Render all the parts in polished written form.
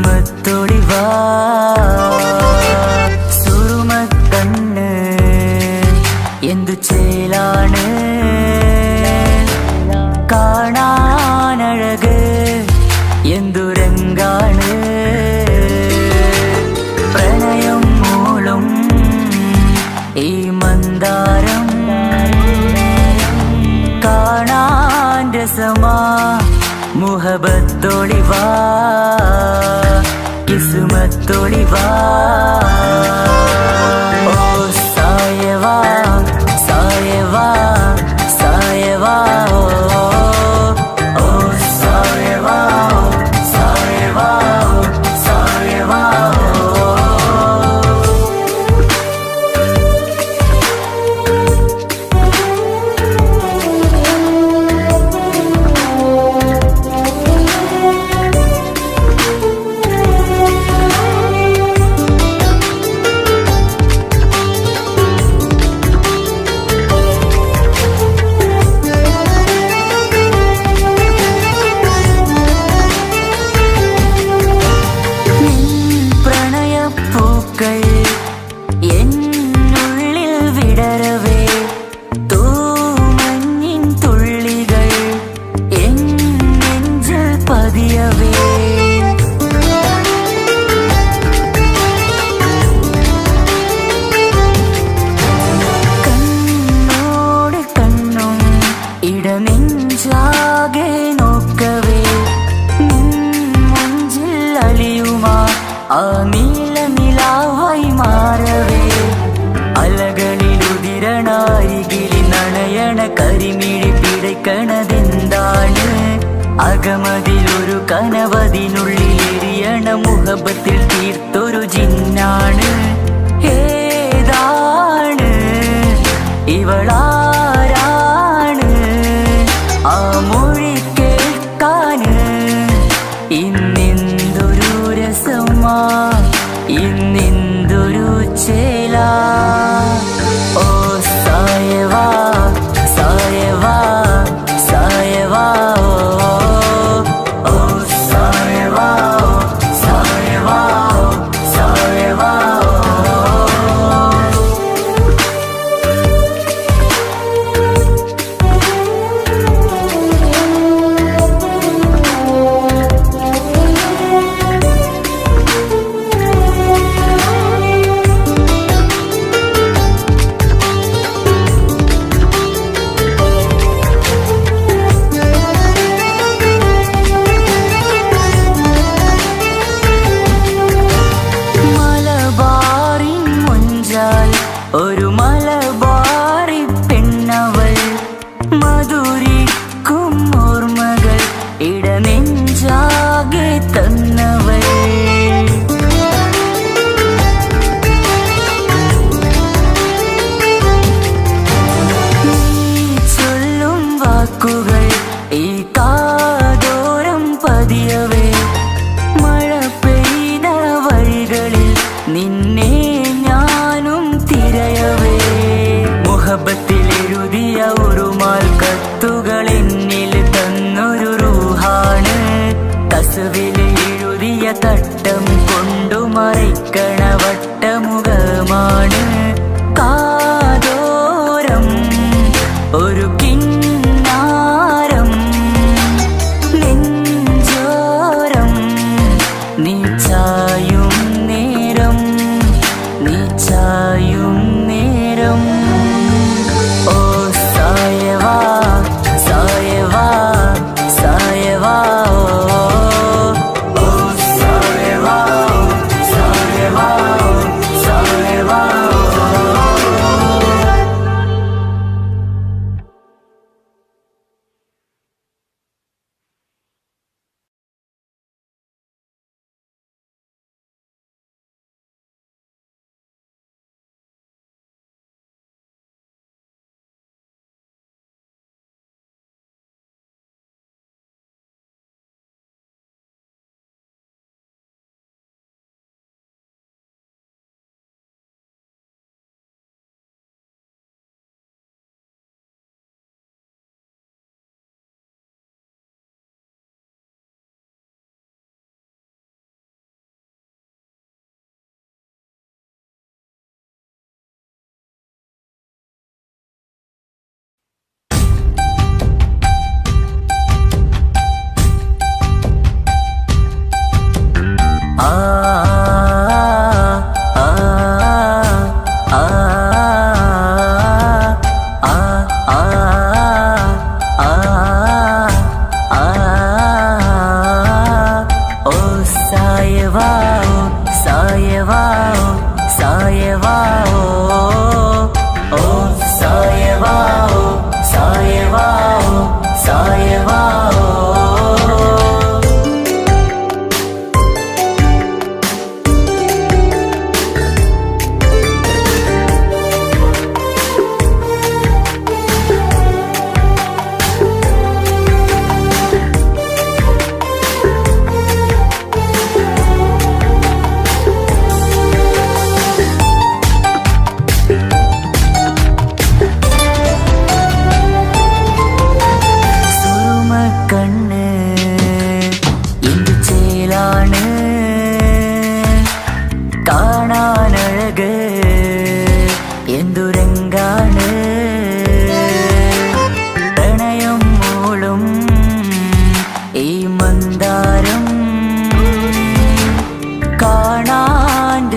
കിസുമത്തൊളിവാ സുറുമക്കണ്ണ് എന്തു ചേലാണ് കാണാനഴക് എന്തുരങ്കാണ് പ്രണയം മൂളും ഈ മന്ദാരം കാണാൻ രസമാ മുഹബത്തൊളിവാ കിസ്മത്തൊളിവാ ഓ സായവാ സായവാ സായവാ ഓ സായവാ സായവാ സായവാ എന്നുള്ളിൽ വിടരവേ തൂമഞ്ഞിൻ തുള്ളികൾ എൻ നെഞ്ചിൽ പതിയവേ കണ്ണോട് കണ്ണും ഇടനെഞ്ചാകെ നോക്കവേ മുഞ്ചിൽ അലിയുമാ ആ നീല നിലാവായി മാറവേ അലകളിലുതിരണാരികിലി നണയണ കരിമിഴി പിടയ്ക്കണതെന്താണ് അകമതിലൊരു കനവതിനുള്ളിൽ എരിയണ മുഹബത്തിൽ തീർത്തൊരു ജിന്നാണ് ഏതാണ് ഇവളാരാണ് ആ മൊഴി കേൾക്കാന് ഇന്നെന്തൊരു രസമാ ഇന്നെന്തൊരു ചേലാ ഓ സായവാ സായവാ സായവാ ഓ സായവാ സായവാ സായവാ ഒരു മലബാറി പെണ്ണവൾ മധുരിക്കും ഓർമ്മകൾ ഇടനെഞ്ചാകെ തന്നവൾ നീ ചൊല്ലും വാക്കുകൾ ഈ കാതോരം പതിയവേ മഴ പെയ്ത വഴികളിൽ നിന്നെ മുഹബത്തിലെഴുതിയ ഉറുമാൽ കത്തുകൾ എന്നിൽ തന്നൊരു റൂഹാണ് കസുവിൽ എഴുതിയ തട്ടം കൊണ്ടു മറയ്ക്കണ വട്ടമുഖമാണ് കാതോരം ഒരു കിന്നാരം നെഞ്ചോരം നീ ചായും നേരം നീ ചായും നേരം ഓ സായവാ സായവാ സായവാ ഓ സായവാ സായവാ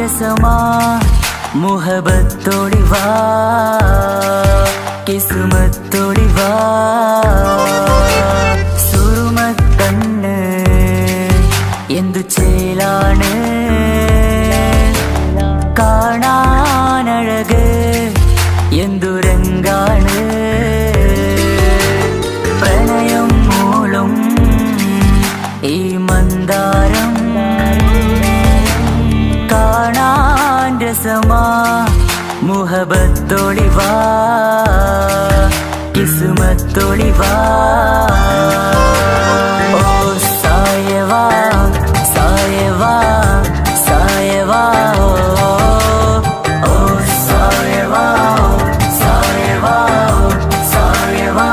രസമാ മുഹബത്തൊളിവാ കിസ്മത്തൊളിവാ സുറുമക്കണ്ണ് എന്തു ചേലാണ് കാണാനഴക് എന്തുരങ്കാണ് പ്രണയം മൂളും ഈ മന്ദാരം കാണാൻ രസമാ മുഹബത്തൊളിവാ കിസ്മത്തൊളിവാ ഓ സായവാ സായവാ സായവാ ഓ സായവാ സായവാ സായവാ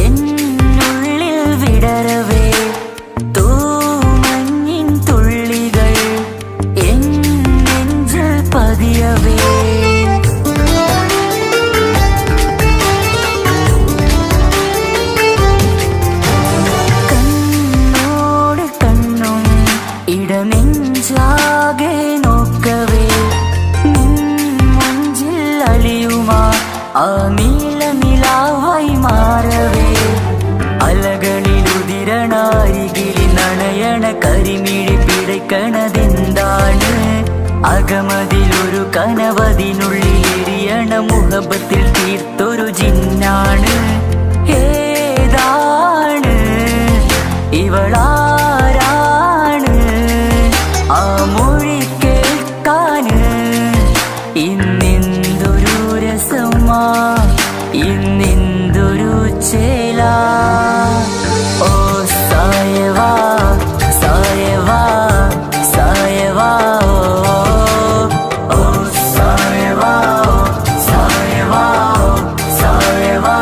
എന്നുള്ളിൽ വിടരവേ തൂമഞ്ഞിൻ തുള്ളികൾ എൻ നെഞ്ചിൽ പതിയവേ കണ്ണോട് കണ്ണും ഇടനെഞ്ചാകെ നോക്കവേ നിൻ മുഞ്ചിൽ അലിയുമാ ആ നീല നിലാവായി മാറവേ അലകളിലുതിരണാരികിലി നനയണ കരിമിഴി പിടയ്ക്കണതെന്താണ് അകമതിലൊരു കനവതിനുള്ളിൽ എരിയണ മുഹബത്തിൽ തീർത്തൊരു ജിന്നാണ് ഏതാണ് ഇവളാരാണ് ആ മൊഴി കേൾക്കാന് ഇന്നെന്തൊരു രസമാ ഇന്നെന്തൊരു ചേലാ ഓ സായവാ സായവാ സായവാ ഓ സായവാ സായവാ സായവാ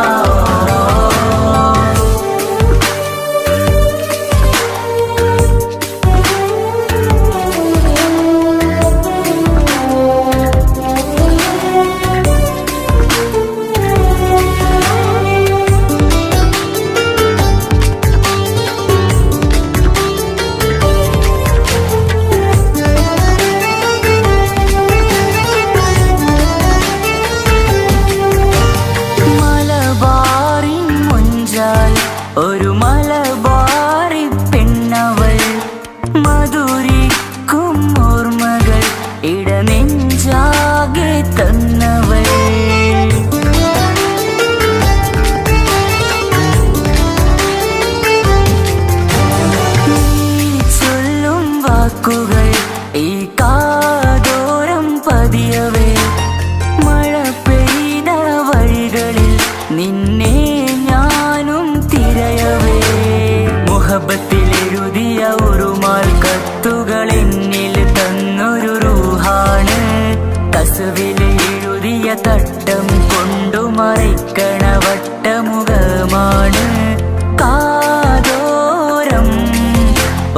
ഒരു മലബാറി പെണ്ണവൾ മധുരിക്കും ഓർമ്മകൾ ഇടനെഞ്ചാകെ തന്നവൾ നീ ചൊല്ലും വാക്കുകൾ ഈ കാതോരം പതിയവേ മഴ പെയ്ത വഴികളിൽ നിന്നെ മുഹബത്തിലെഴുതിയ ഉറുമാൽ കത്തുകൾ എന്നിൽ തന്നൊരു റൂഹാണ് കസുവിൽ എഴുതിയ തട്ടം കൊണ്ടു മറയ്ക്കണ വട്ടമുഖമാണ് കാതോരം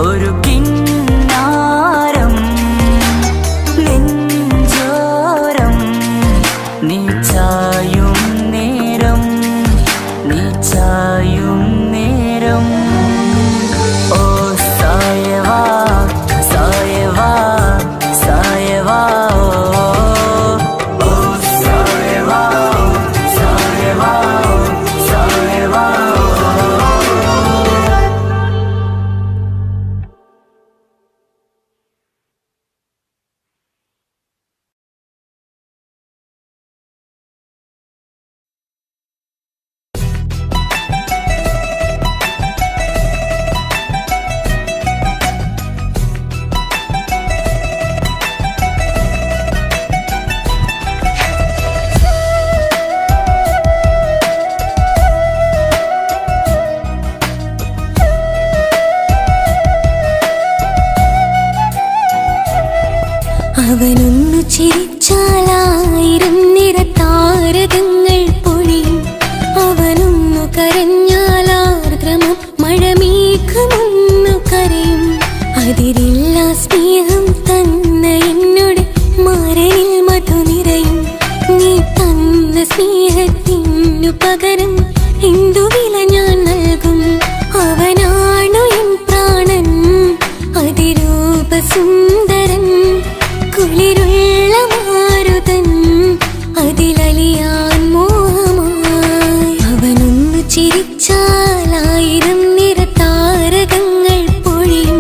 ഒരു കിന്നാരം നെഞ്ചോരം നീ ചായും നേരം നീ ചായും നേരം ഓ സായവാ സായവാ സായവാ ഓ സായവാ സായവാ സായവാ അവനൊന്നു ചിരിച്ചാലായിരം നിറതാരകങ്ങൾ പൊഴിയും. അവനൊന്നു കരഞ്ഞാലാർദ്രമം മഴമേഘമൊന്നു കരയും. അതിരില്ല സ്നേഹം തന്ന എന്നോട് മാരനിൽ മധു നിറയും. നീ തന്ന സ്നേഹത്തിനു പകരം എന്തു വില ഞാൻ നൽകും? അവനാണു എൻ പ്രാണൻ, അതിരൂപസുന്ദരൻ, കുളിരുള്ള മാരുതൻ, അതിലലിയാൻ മോഹമായി. അവനൊന്നു ചിരിച്ചാലായിരം നിറതാരകങ്ങൾ പൊഴിയും.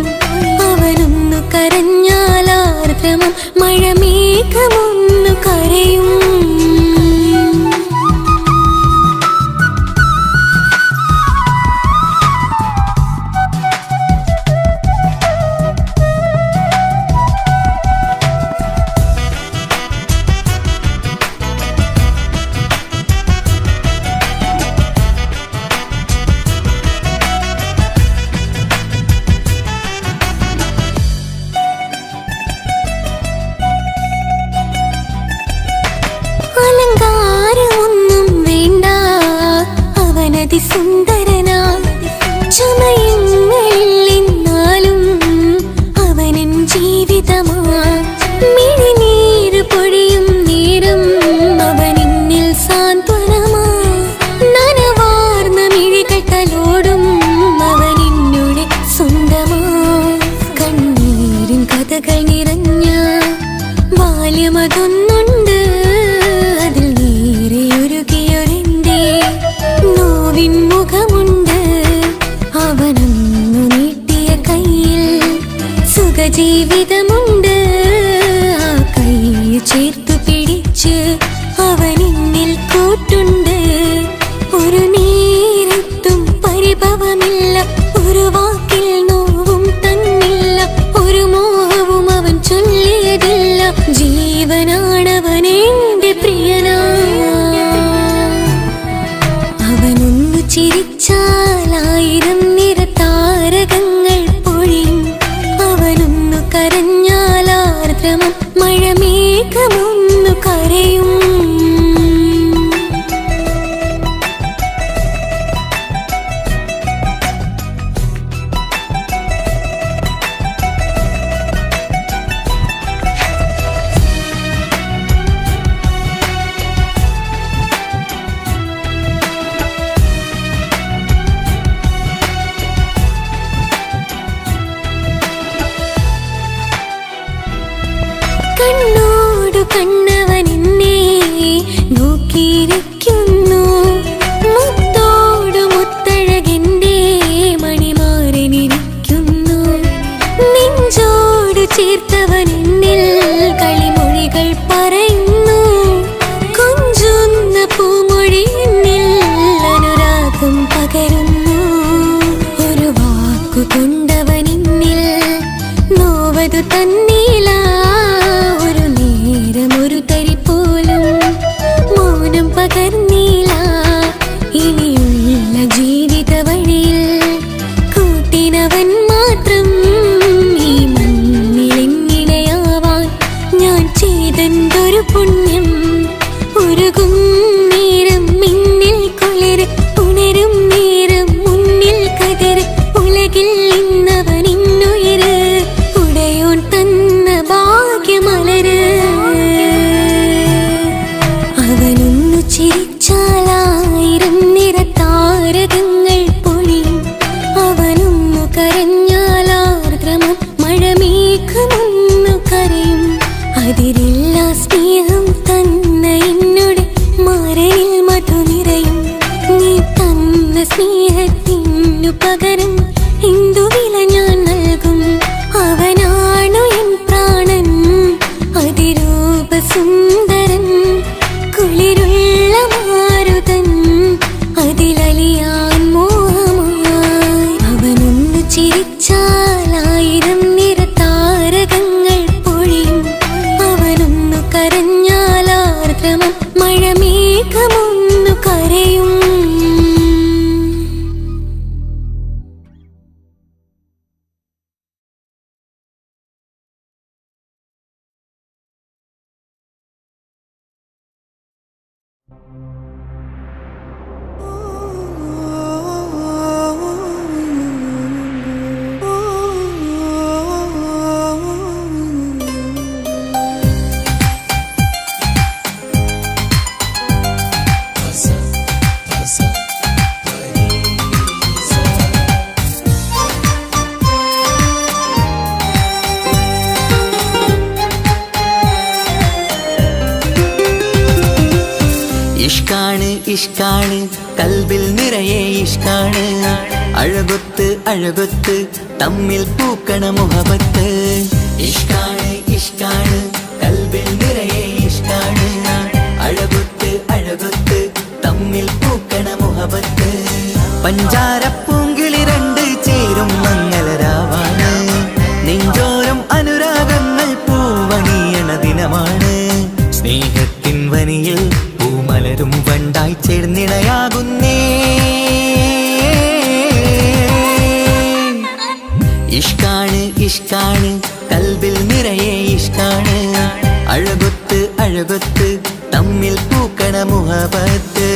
അവനൊന്നു കരഞ്ഞാലാർദ്രമം മഴമേഘമൊന്നു കരയും. അലങ്കാരമൊന്നും വേണ്ട, അവനതി സുന്ദരനാ. ചമയങ്ങളിൽ എന്നാലും അവനൻ ജീവിതമാ. മിഴിനീര് പൊഴിയും നേരം അവനിന്നിൽ സാന്ത്വനമാ. നനവാർന്ന മിഴികൾ തലോടും അവനിന്നോട് സ്വന്തമാ. കണ്ണീരിൻ കഥകൾ നിറഞ്ഞ ബാല്യമതൊന്നുണ്ട്. അതിൽ നീരെയൊരുകിയൊരെന്റെ നോവിൻ മുഖമുണ്ട്. അവനൊന്നു നീട്ടിയ കയ്യിൽ സുഖജീവിതമുണ്ട്. ആ കൈ ചേർത്തു പിടിച്ച് അവനിന്നിൽ കൂട്ടുണ്ട്. ഒരു നേരത്തും പരിഭവമില്ല, ഒരു വാക്കിൽ നോവും തന്നില്ല, ഒരു മോഹവും അവൻ ചൊല്ലിയതില്ല. ജീവനാണവനെന്റെ പ്രിയനാ. അവനൊന്നു ചിരിച്ചാലായിരം നിറതാരകങ്ങൾ പൊഴിയും. അവനൊന്നു കരഞ്ഞാലാർദ്രമം മഴമേഘമൊന്നു കരയും. കണ്ണോടു കണ്ണവനെന്നെ നോക്കിയിരിക്കുന്നു. മുത്തോടു മുത്തഴകെന്റെ മണിമാരനിരിക്കുന്നു. നെഞ്ചോടു ചേർത്തവനെന്നിൽ കളിമൊഴികൾ പറയുന്നു. കൊഞ്ചുന്ന പൂമൊഴി എന്നിൽ അനുരാഗം പകരുന്നു. ഒരു വാക്കു കൊണ്ടവനെന്നിൽ നോവതു തന്നില്ല. ഒരു നേരമൊരു തരി പോലും മൗനം പകർന്നില്ല. ഇനിയുള്ള ജീവിത വഴിയിൽ കൂട്ടിനവൻ മാത്രം. ഈ മണ്ണിലെങ്ങിടയാവാൻ ഞാൻ ചെയ്തെന്തൊരു പുണ്യം. ഉരുകും നേരം മിന്നിൽ കുളിര്, ഉണരും നേരം മുന്നിൽ കതിര്. ഉലകിൽ ഇന്നവൻ ഇന്നുയിര്, ഉടയോൻ തന്ന ഇഷ്കാണ് ഇഷ്കാണ് കൽബിൽ നിറയെ ഇഷ്കാണ് അഴകൊത്ത് അഴകൊത്ത് തമ്മിൽ പൂക്കണ മുഹബത്ത് ഇഷ്കാണ് ഇഷ്കാണ് കൽബിൽ നിറയെ ഇഷ്കാണ് അഴകൊത്ത് അഴകൊത്ത് തമ്മിൽ പൂക്കണ മുഹബത്ത് പഞ്ചാരപ്പൂങ്കിളി രണ്ട് ചേരും മംഗളരാവാണ് നെഞ്ചോരം അനുരാഗങ്ങൾ പൂവണിയണ ദിനമാണ് സ്നേഹത്തിൻ വനിയിൽ പൂമലരും വണ്ടായി ചേർന്നിണയാകുന്നേ ഇഷ്കാണ് ഇഷ്കാണ് കൽബിൽ നിറയെ ഇഷ്കാണ് അഴകൊത്ത് അഴകൊത്ത് തമ്മിൽ പൂക്കണ മുഹബത്ത്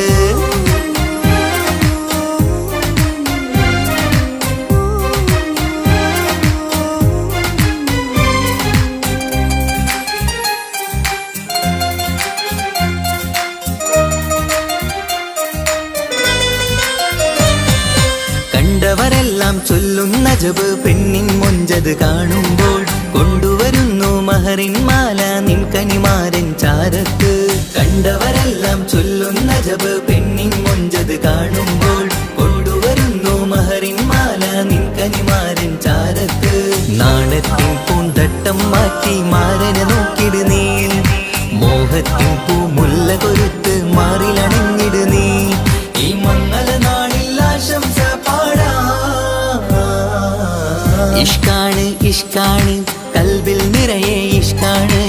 കണ്ടവരെല്ലാം ചൊല്ലുന്ന ജബ് പെണ്ണിൻ മൊഞ്ചത് കാണുമ്പോൾ കൊണ്ടുവരുന്നു മഹറിൻ മാല നിൻ കനിമാരൻ ചാരത്ത് കണ്ടവരെല്ലാം ചൊല്ലുന്ന ജബ് പെണ്ണിൻ മൊഞ്ചത് കാണുമ്പോൾ കൊണ്ടുവരുന്നു മഹറിൻ മാല നിൻ കനിമാരൻ ചാരത്ത് നാണത്തിൻ പൂന്തട്ടം മാറ്റി മാരനെ നോക്കിട് നീ മോഹത്തിൻ പൂമുല്ല കൊരുത്ത് മാറിലണിഞ്ഞിട് നീ ഈ മംഗള നാളിൽ ആശംസ പാടാ ഇഷ്കാണ് ഇഷ്കാണ് കൽബിൽ നിറയെ ഇഷ്കാണ്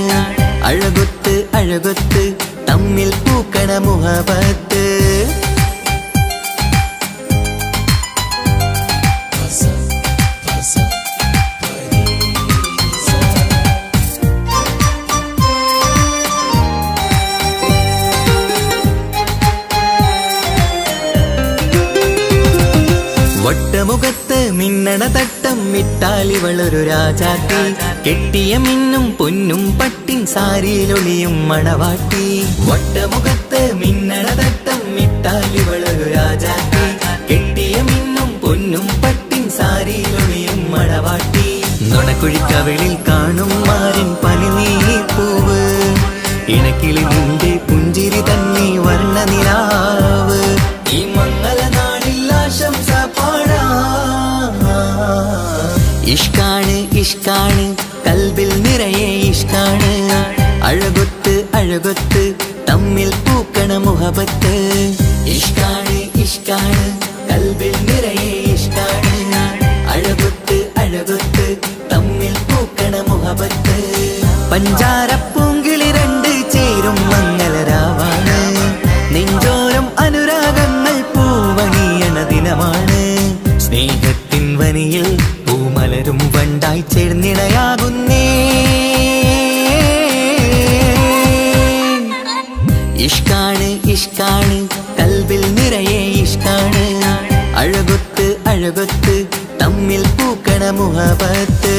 അഴകൊത്ത് അഴകൊത്ത് തമ്മിൽ പൂക്കണ മുഹബത്ത് വട്ടമുഖത്ത് മിന്നണ തട്ടം മിട്ടാലിവളൊരു രാജാട്ടി കെട്ടിയ മിന്നും പൊന്നും പട്ടിൻ സാരിയിലൊളിയും മണവാട്ടി വട്ടമുഖത്ത് മിന്നണ തട്ടം മിട്ടാലിവളൊരു രാജാട്ടി കെട്ടിയ മിന്നും പൊന്നും പട്ടിൻ സാരിയിലൊളിയും മണവാട്ടി നുണക്കുഴിക്കവിളിൽ കാണും മാരൻ പനിനീർ പൂവ് ഇണക്കിളി നിന്റെ പുഞ്ചിരി തന്നെ വർണ്ണ നിലാവ് ഈ മംഗള നാളിൽ ആശംസ പാടാ ഇഷ്കാണ് ഇഷ്കാണ് കൽബിൽ നിറയെ ഇഷ്കാണ് അഴകൊത്ത് അഴകൊത്ത് തമ്മിൽ പൂക്കണ മുഹബത്ത് ഇഷ്കാണ് ഇഷ്കാണ് കൽബിൽ നിറയെ ഇഷ്കാണ് അഴകൊത്ത് അഴകൊത്ത് തമ്മിൽ പൂക്കണ മുഹബത്ത് പഞ്ചാരപ്പൂങ്കിളി രണ്ട് ചേരും മംഗളരാവാണ് നെഞ്ചോരം അനുരാഗങ്ങൾ പൂവണിയണ ദിനമാണ് സ്നേഹത്തിൻ വനിയിൽ പൂമലരും വണ്ടായി ചേർന്നിണയാകുന്നേ ഇഷ്കാണ് ഇഷ്കാണ് കൽബിൽ നിറയെ ഇഷ്കാണ് അഴകൊത്ത് അഴകൊത്ത് തമ്മിൽ പൂക്കണ മുഹബത്ത്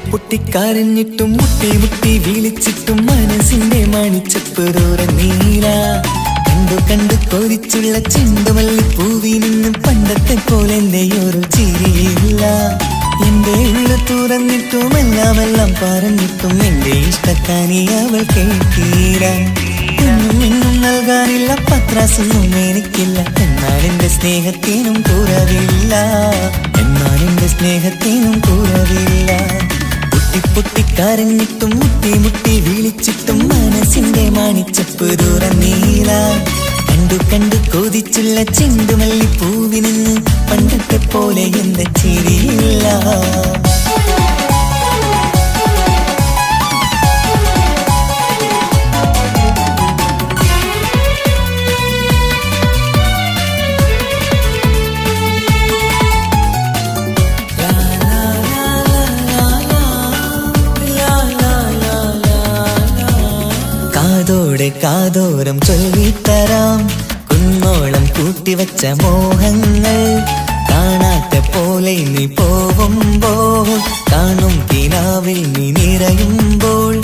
പൊട്ടിക്കരഞ്ഞിട്ടും മുട്ടി മുട്ടി വിളിച്ചിട്ടും മനസ്സിന്റെ മണിച്ചപ്പ് തുറന്നീല കണ്ടു കണ്ടു കൊതിച്ചുള്ള ചെണ്ടുമല്ലിപ്പൂവിൽ നിന്നും പണ്ടത്തെ പോലെ എന്റെ ഒരു ചിരിയില്ല എന്റെ ഉള്ളു തുറന്നിട്ടും എല്ലാം പറഞ്ഞിട്ടും എന്റെ ഇഷ്ടക്കാനി അവൾ കേട്ടീര എന്നും നൽകാനില്ല പത്രാസൊന്നും എനിക്കില്ല എന്നാൽ എന്റെ സ്നേഹത്തിനും കുറവില്ല എന്നാൽ എന്റെ സ്നേഹത്തിനും കുറവില്ല. പൊട്ടിപ്പൊട്ടിക്കരഞ്ഞിട്ടും മുട്ടി മുട്ടി വിളിച്ചിട്ടും മനസ്സിന്റെ മാണിച്ചപ്പ് തുറന്നീല. കണ്ടു കണ്ടു കൊതിച്ചുള്ള ചെണ്ടുമല്ലിപ്പൂവിന് പണ്ടത്തെ പോലെ എന്റെ ചിരിയില്ല. കാതോടെ കാതോരം ചൊല്ലിത്തരാം കുന്നോളം കൂട്ടിവച്ച മോഹങ്ങൾ. കാണാത്ത പോലെ നീ പോവുമ്പോൾ കാണും കിനാവിൽ നീ നിറയുമ്പോൾ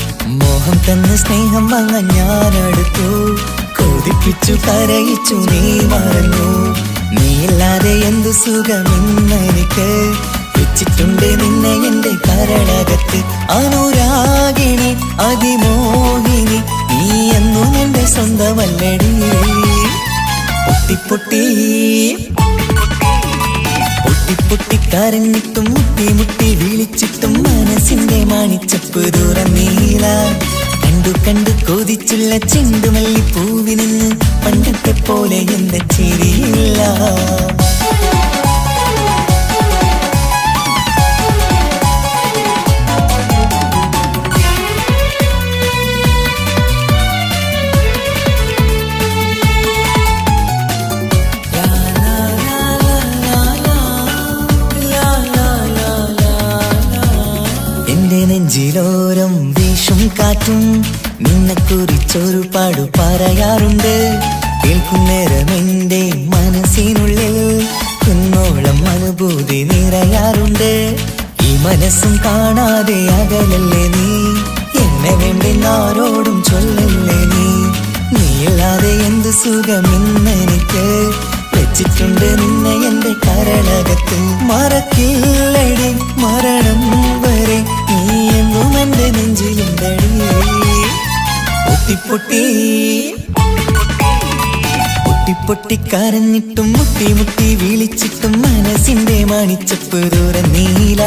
മോഹം തന്ന സ്നേഹം വാങ്ങാൻ ഞാനടുത്തു. കൊതിപ്പിച്ചു കരയിച്ചു നീ മറന്നു. നീയില്ലാതെ എന്തു സുഖമെന്നെനിക്ക്. വെച്ചിട്ടുണ്ട് നിന്നെ എന്റെ കരളകത്ത്. അനുരാഗിണി അതിമോഹിനി നീ എന്നും എന്റെ സ്വന്തമല്ലടി. പൊട്ടിപ്പൊട്ടി പൊട്ടിപ്പൊട്ടിക്കരഞ്ഞിട്ടും മുട്ടി മുട്ടി വിളിച്ചിട്ടും മനസ്സിന്റെ മാണിച്ചപ്പ് തുറന്നീല. കണ്ടു കണ്ടു കൊതിച്ചുള്ള ചെണ്ടുമല്ലിപ്പൂവിന് പണ്ടത്തെ പോലെ എന്റെ ചിരിയില്ല. എന്റെ നെഞ്ചിലോരം വീശും കാറ്റും നിന്നെക്കുറിച്ചൊരു പാടു പറയാറുണ്ട്. കേൾക്കുന്നേരം എന്റെ മനസ്സിനുള്ളിൽ കുന്നോളം അനുഭൂതി നിറയാറുണ്ട്. ഈ മനസ്സും കാണാതെ അകലല്ലേ നീ. എന്നെ വേണ്ടെന്നാരോടും ചൊല്ലല്ലേ നീ. നീയില്ലാതെ എന്ത് സുഖമെന്നെനിക്ക്. വെച്ചിട്ടുണ്ട് നിന്നെ എന്റെ കരളകത്ത്. മറക്കില്ലടി മരണം വരെ നീ എന്നും എന്റെ നെഞ്ചിലുണ്ടടി. പൊട്ടിപ്പൊട്ടി പൊട്ടിപ്പൊട്ടിക്കരഞ്ഞിട്ടും മുട്ടി മുട്ടി വിളിച്ചിട്ടും മനസ്സിന്റെ മാണിച്ചപ്പ് തുറന്നീല.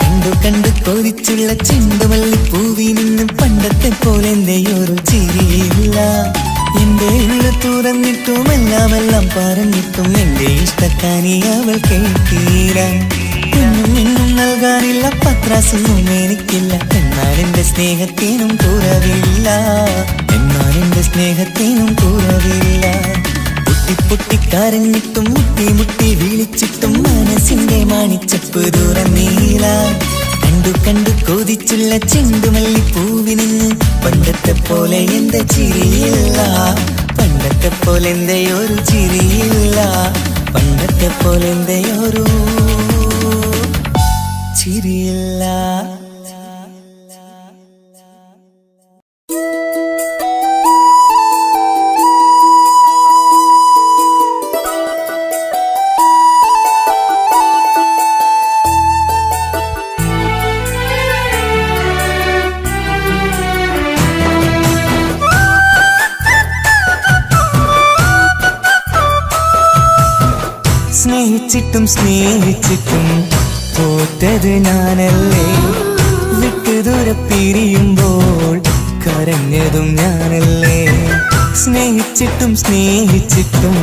കണ്ടു കണ്ടു കൊതിച്ചുള്ള ചെണ്ടുമല്ലിപ്പൂവിന് പണ്ടത്തെ പോലെ എന്റെ ഒരു ചിരിയില്ല. എന്റെ ഉള്ളു തുറന്നിട്ടും എല്ലാം പറഞ്ഞിട്ടും എന്റെ ഇഷ്ടക്കാനി അവൾ കേട്ടീര. ഇന്നും നൽകാനില്ല പത്രാസൊന്നും എനിക്കില്ല. എന്നാൽ എന്റെ സ്നേഹത്തിനും കുറവില്ല. എന്നാൽ എന്റെ സ്നേഹത്തിനും കുറവില്ല. പൊട്ടിപ്പൊട്ടിക്കരഞ്ഞിട്ടും മുട്ടി മുട്ടി വിളിച്ചിട്ടും മനസ്സിന്റെ മാണിച്ചപ്പ് തുറന്നീല. കണ്ടു കണ്ടു കൊതിച്ചുള്ള ചെണ്ടുമല്ലിപ്പൂവിന് പണ്ടത്തെ പോലെ എന്റെ ചിരിയില്ല. പണ്ടത്തെ പോലെ എന്റെ ഒരു ചിരിയില്ല. പണ്ടത്തെ പോലെ എന്റെ ഒരു ചിരിയില്ല. സ്നേഹിച്ചിട്ടും സ്നേഹിച്ചിട്ടും തോറ്റത് ഞാനല്ലേ. വിട്ടുദൂരെ പിരിയുമ്പോൾ കരഞ്ഞതും ഞാനല്ലേ. സ്നേഹിച്ചിട്ടും സ്നേഹിച്ചിട്ടും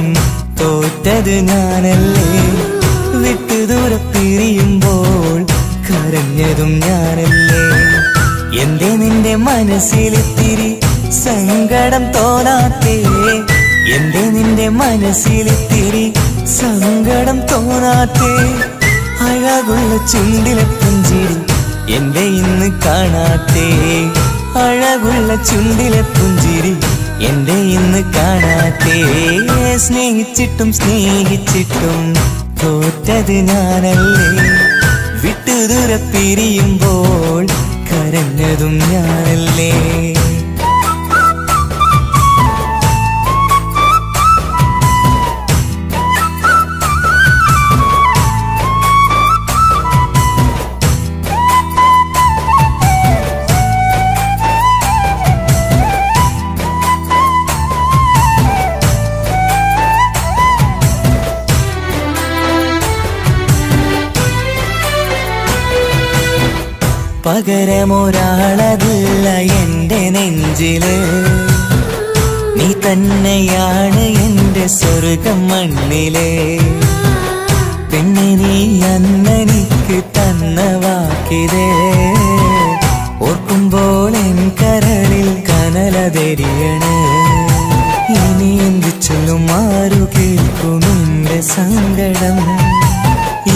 തോറ്റത് ഞാനല്ലേ. വിട്ടുദൂരെ പിരിയുമ്പോൾ കരഞ്ഞതും ഞാനല്ലേ. എന്റെ നിന്റെ മനസ്സിലിത്തിരി സങ്കടം തോന്നാത്തേ. എന്റെ നിന്റെ മനസ്സിലിത്തിരി സങ്കടം തോന്നാത്തേ. അഴകുള്ള ചുണ്ടിലെ പുഞ്ചിരി എന്റെ ഇന്ന് കാണാത്തേ. അഴകുള്ള ചുണ്ടിലെ പുഞ്ചിരി എന്റെ ഇന്ന് കാണാത്തേ. സ്നേഹിച്ചിട്ടും സ്നേഹിച്ചിട്ടും തോറ്റത് ഞാനല്ലേ. വിട്ടുദൂരെ പിരിയുമ്പോൾ കരഞ്ഞതും ഞാനല്ലേ. പകരമൊരാളതില്ല എൻ്റെ നെഞ്ചില്. നീ തന്നെയാണ് എൻ്റെ സ്വർഗം മണ്ണിലെ. പെണ്ണെ നീ അന്നെനിക്ക് തന്ന വാക്കിതേ ഓർക്കുമ്പോൾ എൻ കരളിൽ കനലതെരിയണ്. ഇനി എന്ത് ചൊല്ലും ആരു കേൾക്കും എന്റെ സങ്കടം.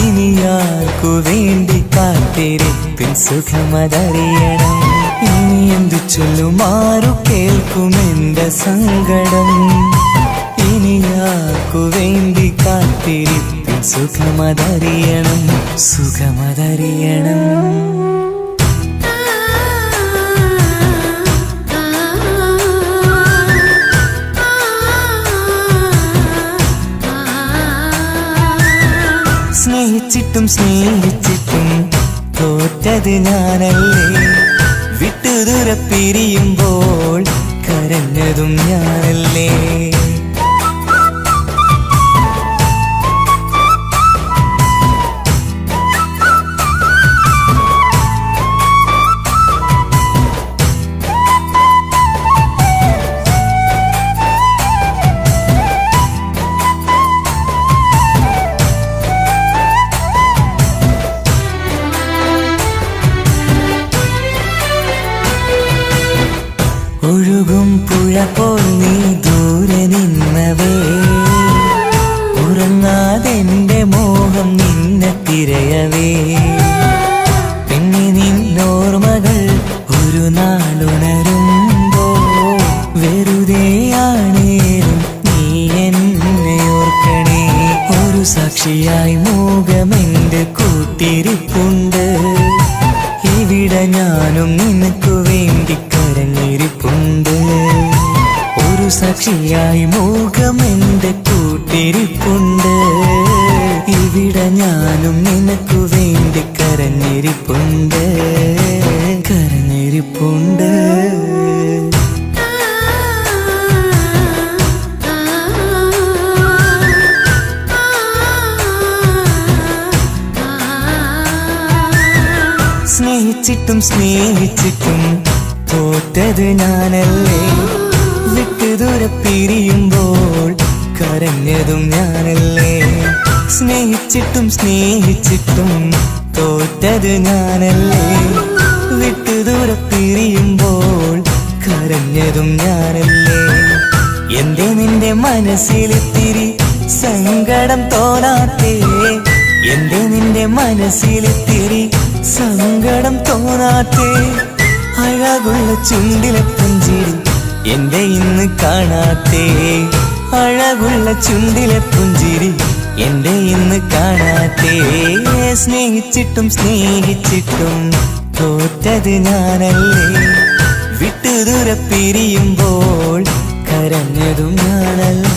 ഇനി ആർക്കു വേണ്ടി കാത്തിരിപ്പിൻ സുഖമതറിയണം. ഇനി എന്തു ചൊല്ലും ആരു കേൾക്കും എന്റെ സങ്കടം. ഇനി ആർക്കു വേണ്ടി കാത്തിരിപ്പിൻ സുഖമതറിയണം, സുഖമതറിയണം. സ്നേഹിച്ചിട്ടും സ്നേഹിച്ചിട്ടും തോറ്റത് ഞാനല്ലേ. വിട്ടുദൂര പിരിയുമ്പോൾ കരഞ്ഞതും ഞാനല്ലേ. ഒഴുകും പുഴ പോൽ നീ ദൂരെ നിന്നവേ. ഉറങ്ങാതെന്റെ മോഹം നിന്നെ തിരയവേ. പിന്നെ നിന്നോർമ്മകൾ ഒരു നാളുണരുമ്പോ വെറുതെയാണേലും നീ എന്നെ ഓർക്കണേ. ഒരു സാക്ഷിയായി മോഹമെന്റെ കൂട്ടിരിപ്പുണ്ട്. ഇവിടെ ഞാനും നിനക്കു വേണ്ടി കരഞ്ഞിരിപ്പുണ്ട്. ഒരു സാക്ഷിയായി മോഹമെന്റെ കൂട്ടിരിപ്പുണ്ട്. ഇവിടെ ഞാനും നിനക്കു വേണ്ടി കരഞ്ഞിരിപ്പുണ്ട്, കരഞ്ഞിരിപ്പുണ്ട്. സ്നേഹിച്ചിട്ടും സ്നേഹിച്ചിട്ടും തോറ്റത് ഞാനല്ലേ. വിട്ടുദൂര പിരിയുമ്പോൾ കരഞ്ഞതും ഞാനല്ലേ. സ്നേഹിച്ചിട്ടും സ്നേഹിച്ചിട്ടും തോറ്റത് ഞാനല്ലേ. വിട്ടുദൂര പിരിയുമ്പോൾ കരഞ്ഞതും ഞാനല്ലേ. എന്തേ നിന്റെ മനസ്സിലിത്തിരി സങ്കടം തോന്നാത്തേ. എന്തേ നിന്റെ മനസ്സിലിത്തിരി സങ്കടം തോന്നാത്തേ. അഴകുള്ള ചുണ്ടിലെ പുഞ്ചിരി എന്റെ ഇന്ന് കാണാത്തേ. അഴകുള്ള ചുണ്ടിലെ പുഞ്ചിരി എന്റെ ഇന്ന് കാണാത്തേ. സ്നേഹിച്ചിട്ടും സ്നേഹിച്ചിട്ടും തോറ്റത് ഞാനല്ലേ. വിട്ടുദൂര പിരിയുമ്പോൾ കരഞ്ഞതും ഞാനല്ലേ.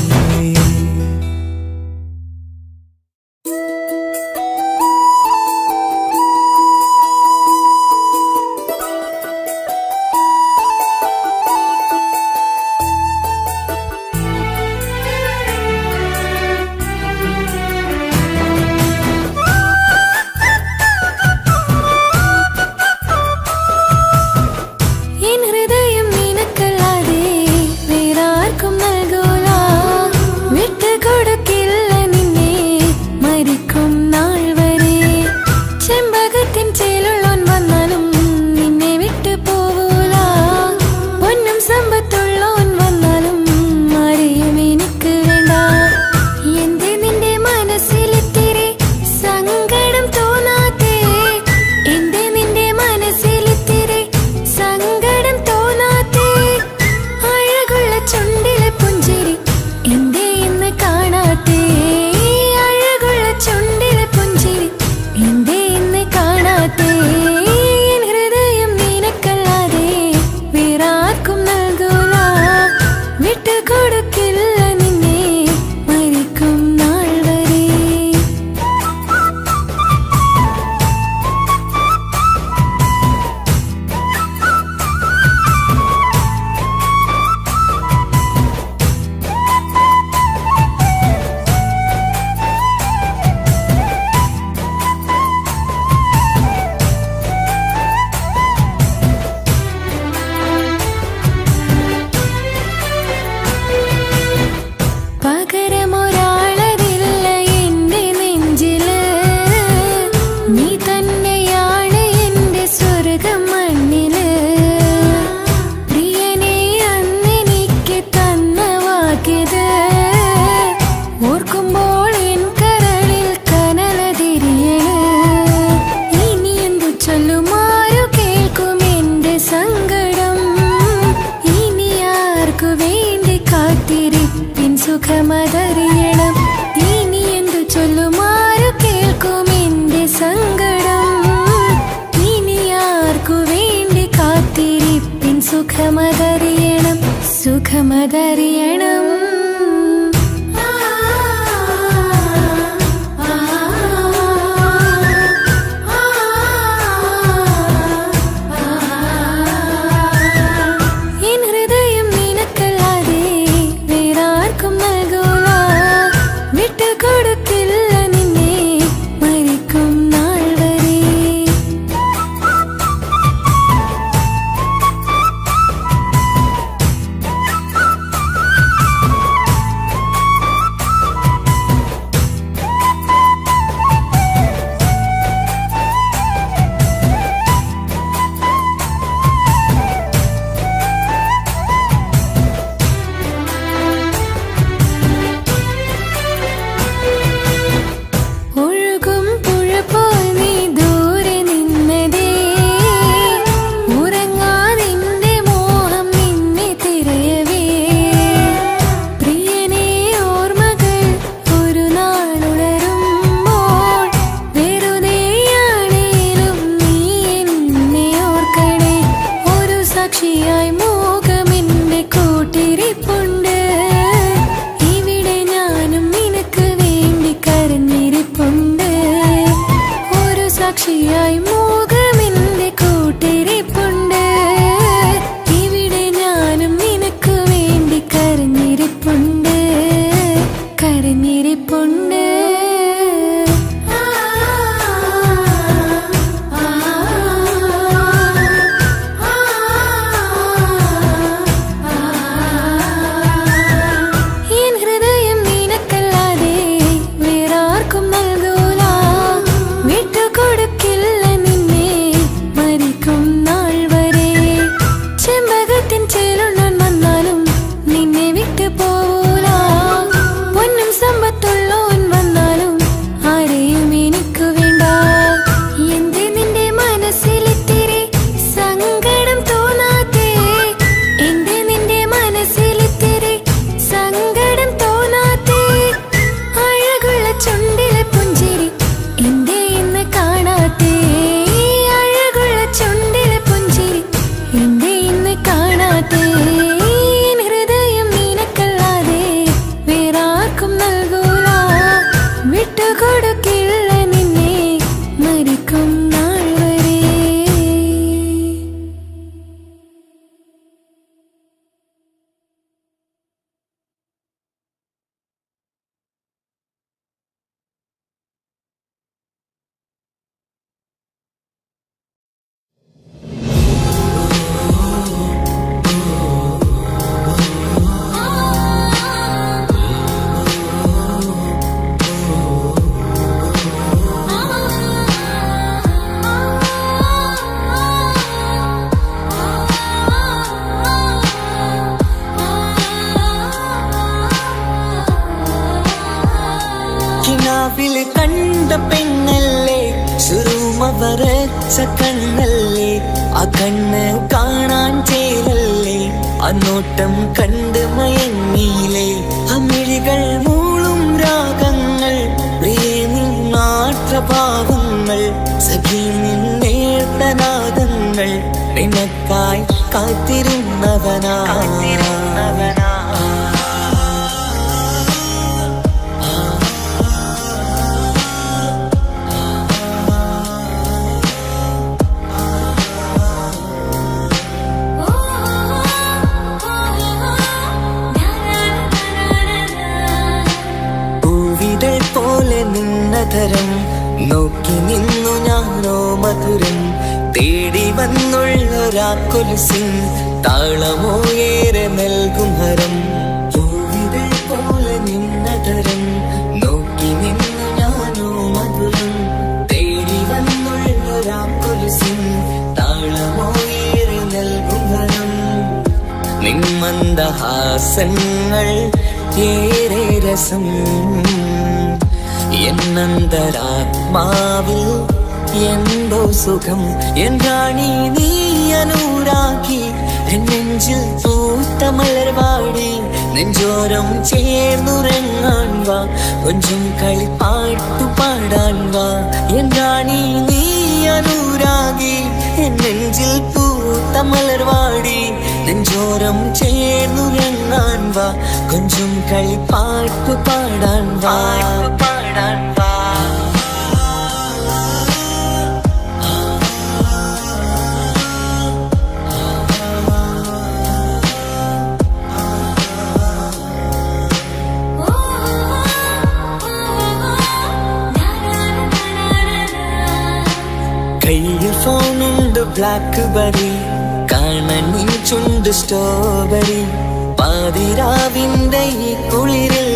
എൻ ഹൃദയം നിനക്കല്ലാതെ വേറാർക്കും നൽകൂല. സുഖമതറിയണം. ഇനി എന്തു ചൊല്ലുമാരു കേൾക്കും എന്റെ സങ്കടം. ഇനി ആർക്കു വേണ്ടി കാത്തിരിപ്പിൻ സുഖമതറിയണം, സുഖമതറിയണം. സാക്ഷിയായി മോഹമെന്റെ കൂട്ടിരിപ്പുണ്ട്. ഇവിടെ ഞാനും നിനക്ക് വേണ്ടി കരഞ്ഞിരിപ്പുണ്ട്, കരഞ്ഞിരിപ്പുണ്ട്. കണ്ട പെണ്ണല്ലേ, സുറുമ വരച്ച കണ്ണല്ലേ, ആ കണ്ണ് കാണാൻ ചേരല്ലേ, ആ നോട്ടം കണ്ട് മയങ്ങിയില്ലേ, അമിഴികൾ മൂളും രാഗങ്ങൾ, പ്രേമിൻ നാട്രഭാവങ്ങൾ, സഖി നിന്നേട്ടനാദങ്ങൾ, നിനക്കായി കാത്തിരുന്നവനാ. നിന്നതരം നോക്കി നിന്നു ഞാനോ മധുരം, തേടി വന്നുള്ളൊരാക്കൊലുസിൻ താളമോ ഏറെ നൽകും ഹരം. പൂവിതൾ പോലെ നിന്നതരം നോക്കി നിന്നു ഞാനോ മധുരം, തേടി വന്നുള്ളൊരാക്കൊലുസിൻ താളമോ ഏറെ നൽകും ഹരം. നിന്മന്ദഹാസങ്ങൾ ഏറെ രസം, എന്നന്തരാത്മാവിൽ എന്തോ സുഖം. എൻ റാണി നീ അനുരാഗി, നെഞ്ചിൽ പൂത്ത മലർവാടി നെഞ്ചോരം ചേർന്നുറങ്ങാൻ വാ കൊഞ്ചും കളിപ്പാട്ടു പാടാൻ വാ എന്റാണി നീ അനുരാഗി നെഞ്ചിൽ പൂത്ത മലർവാടി നെഞ്ചോരം ചേർന്നുറങ്ങാൻ വാ കൊഞ്ചും കളിപ്പാട്ടു പാടാൻ വാ പാടാൻ വാ കയ്യിൽ ഫോണുണ്ട് ബ്ലാക്ക്ബെറി കാണാൻ ചുണ്ട് സ്ട്രോബെറി പാതിരാവിന്റെ ഈ കുളിരിൽ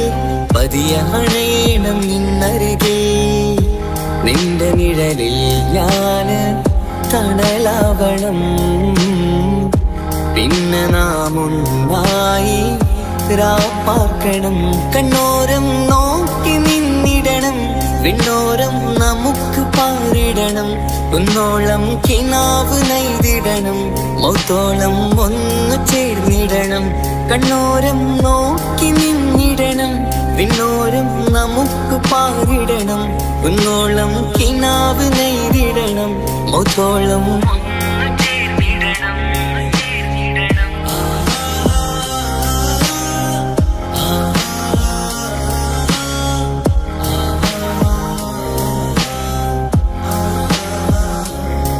പതിയെ അണയണം നിന്നരികിൽ നിന്റെ നിഴലിൽ ഞാന് തണലാവണം പിന്നെ നാം ഒന്നായി രാപ്പാർക്കണം കണ്ണോരം നോക്കി നിന്നിടണം വിണ്ണോരം നമുക്ക് പാറിടണം കുന്നോളം കിനാവ് നെയ്തിടണം മൗത്തോളം ഒന്ന് ചേർന്നിടണം കണ്ണോരം നോക്കി നിന്നിടണം വിണ്ണോരം നമുക്ക് പാറിടണം കുന്നോളം കിനാവ് നെയ്തിടണം മൗത്തോളം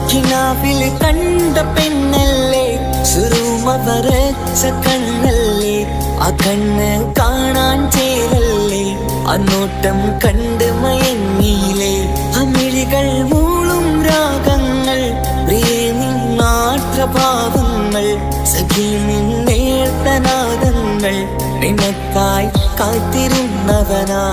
കിനാവിൽ കണ്ട പെണ്ണല്ലേ സുറുമ വരച്ച കണ്ണല്ലേ ആ കണ്ണ് കാണാൻ ചേരല്ലേ ആ നോട്ടം കണ്ട് മയങ്ങിയില്ലേ അമിഴികൾ മൂളും രാഗങ്ങൾ പ്രിയേ നിന്നാട്രഭാവങ്ങൾ സഖി നിന്നേർത്തനാദങ്ങൾ നിനക്കായി കാത്തിരുന്നവനാ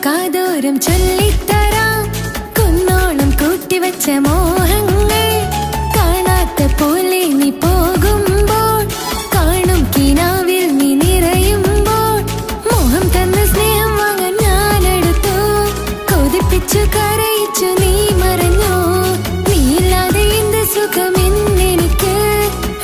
കാതോരം ചൊല്ലിത്തരാം കുന്നോളം കൂട്ടിവച്ച മോഹങ്ങൾ കാണാത്ത പോലെ നീ പോകുമ്പോൾ കാണും കിനാവിൽ നീ നിറയുമ്പോൾ മോഹം തന്ന സ്നേഹം വാങ്ങാൻ ഞാനെടുത്തു കൊതിപ്പിച്ചു കരയിച്ചു നീ മറഞ്ഞു നീയില്ലാതെ എന്ത് സുഖമെന്നെനിക്ക്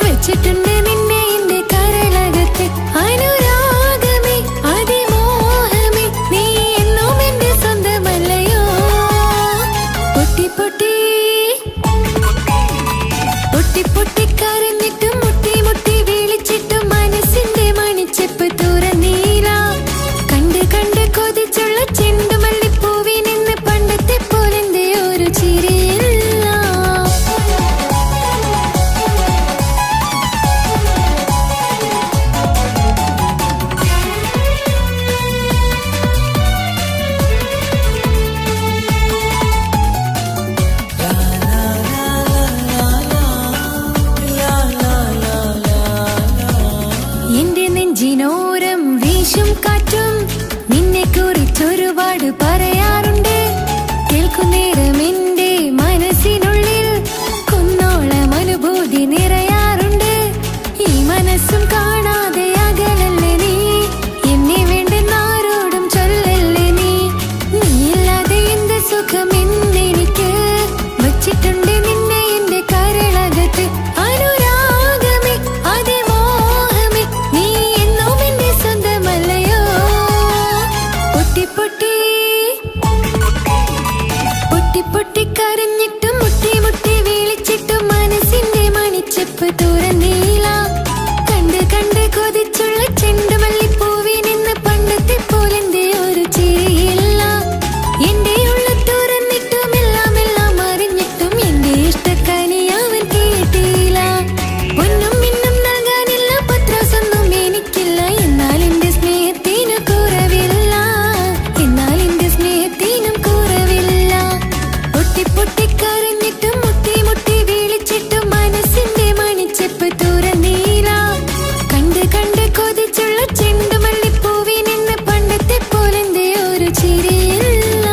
വെച്ചിട്ടുണ്ട് നിന്നെ എന്റെ കരളകത്ത് അനുരാഗമേ അതിമോഹമേ നീ എന്നും എന്റെ സ്വന്തമല്ലയോ പൊട്ടി പൊട്ടി പൊട്ടി പൊട്ടി കരഞ്ഞിട്ടും മുട്ടി മുട്ടി വിളിച്ചിട്ടും മനസ്സിന്റെ മണിച്ചെപ്പ് തുറന്നീല കണ്ട് കണ്ട് കൊതിച്ചുള്ള ചെണ്ടുമല്ലിപ്പൂവിൽ നിന്ന് പണ്ടത്തെ പോലെന്റെ ഒരു ചിരിയില്ല എന്റെ നെഞ്ചിനോരം വീശും കാറ്റും നിന്നെ കുറിച്ചൊരുപാട് പറയാറുണ്ട് കേൾക്കുന്നേരം എന്റെ മനസ്സിനുള്ളിൽ കുന്നോളം അനുഭൂതി നിറയാറുണ്ട് ഈ മനസ്സും കാണാതെ അകലല്ലേ നീ എന്നെ വേണ്ടെന്നാരോടും ചൊല്ലല്ലേ നീ നീയില്ലാതെ എന്ത് സുഖമെന്നെനിക്ക് വച്ചിട്ടുണ്ട് നിന്നെ എന്റെ കരളകത്ത് അനുരാഗമേ അതിമോഹമേ നീ എന്നും എന്റെ സ്വന്തമല്ലയോ പൊട്ടി പൊട്ടി പൊട്ടി പൊട്ടി കരഞ്ഞിട്ടും മുട്ടി മുട്ടി വിളിച്ചിട്ടും മനസ്സിന്റെ മണിച്ചെപ്പ് തുറന്നീല കണ്ട് കണ്ട് കൊതിച്ചുള്ള ചെണ്ടുമല്ലിപ്പൂവിൽ നിന്ന് പണ്ടത്തെ പോലെന്റെ ഒരു ചിരിയില്ല എന്റെ ഉള്ളിൽ തുറന്നിട്ടും എല്ലാം എല്ലാം അറിഞ്ഞിട്ടും എന്റെ ഇഷ്ടക്കനി അവൻ കേട്ടില്ല ഒന്നും ഇന്നും നൽകാനില്ല പത്രാസൊന്നും എനിക്കില്ല എന്നാൽ എന്റെ സ്നേഹത്തിനു കുറവില്ല എന്നാൽ എന്റെ സ്നേഹത്തിനും കുറവില്ല പൊട്ടി പൊട്ടി കരഞ്ഞിട്ടും മുട്ടി മുട്ടി വിളിച്ചിട്ടും മനസ്സിന്റെ മണിച്ചെപ്പ് തുറന്നീല കണ്ട് കണ്ട് കൊതിച്ചുള്ള ചെണ്ടുമല്ലിപ്പൂവിൽ നിന്ന് പണ്ടത്തെ പോലെന്റെ ഒരു ചിരിയില്ല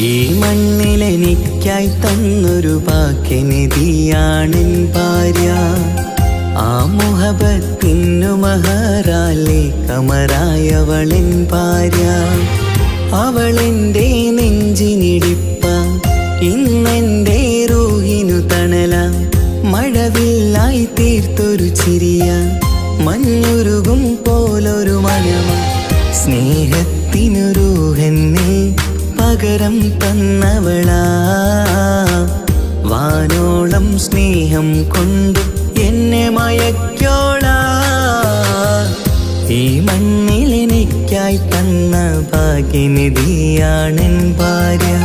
ഈ മണ്ണിലെനിക്കായി തന്നൊരു ഭാഗ്യനിധിയാണെൻ ഭാര്യ ആ മുഹബത്തിനു മഹറാലെ കമറായവളെൻ ഭാര്യ അവളെന്റെ നെഞ്ചിനിടിപ്പ ഇന്നെന്റെ റൂഹിനു തണല മഴവില്ലായി തീർത്തൊരു ചിരിയ മഞ്ഞുരുകും പോലൊരു മനമ സ്നേഹത്തിനു റൂഹെന്നെ പകരം തന്നവളാ വാനോളം സ്നേഹം കൊണ്ട് എന്നെ മയക്കോളാ ഈ മണ്ണിലെനിക്കായി തന്ന ഭാഗ്യനിധിയാണെൻ ഭാര്യ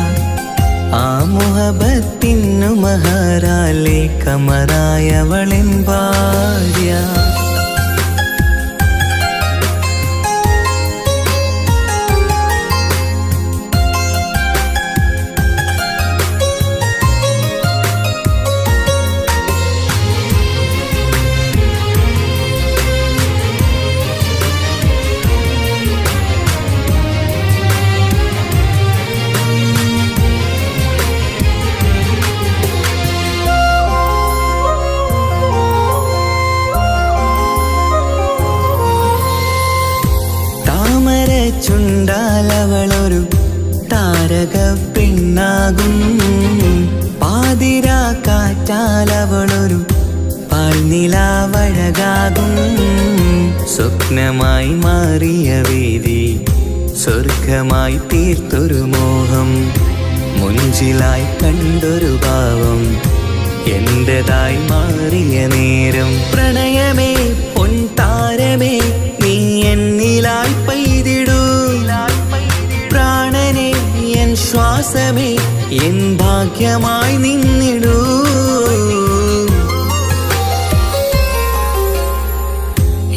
ആ മുഹബത്തിനു മഹറാലെ കമറായവളെൻ ഭാര്യ ചുണ്ടാലവളൊരു താരക പെണ്ണാകും പാതിരാ കാറ്റാലവളൊരു പാൽനിലാവഴകാകും സ്വപ്നമായി മാറിയ വേദി സ്വർഗമായി തീർത്തൊരു മോഹം, മുഞ്ചിലായി കണ്ടൊരു ഭാവം, എന്റേതായി മാറിയ നേരം. പ്രണയമേ പൊൻതാരമേ നീ എന്നിലായി പെയ്തിടൂ, പ്രാണനെ എൻ ശ്വാസമേ എൻ ഭാഗ്യമായി നിന്നിടൂ.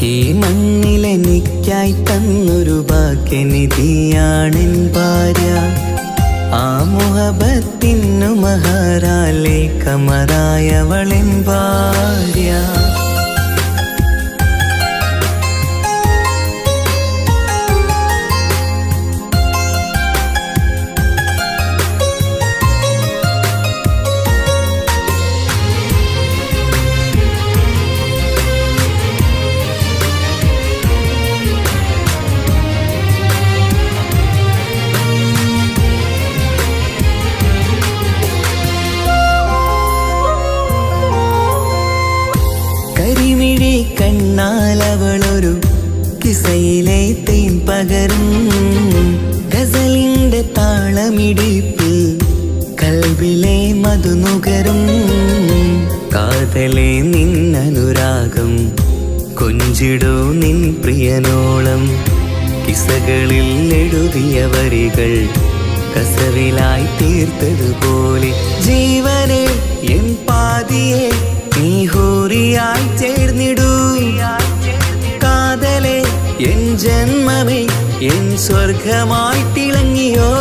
ഈ മണ്ണിലെനിക്കായി തന്നൊരു ഭാഗ്യനിധിയാണെൻ ഭാര്യ, ആ മുഹബത്തിനു മഹറാലെ കമറായവളെൻ ഭാര്യ. കരിമിഴി കണ്ണാലവളൊരു കിസയിലെ തേൻ പകരും, ഗസലിന്റെ താളമിടിപ്പിൽ കൽബിലെ മധുനുകരും. കാതലെ നിന്നനുരാഗം കൊഞ്ചിടൂ നിൻ പ്രിയനോളം, കിസകളിൽ എഴുതിയ വരികൾ കസവിലായി തീർത്തതുപോലെ. ജീവനെ എൻ പാതിയെ നീ ഹൂറിയായി ചേർന്നിടൂ, കാതലെ എൻ ജന്മമേ എൻ സ്വർഗമായി തിളങ്ങിയോ.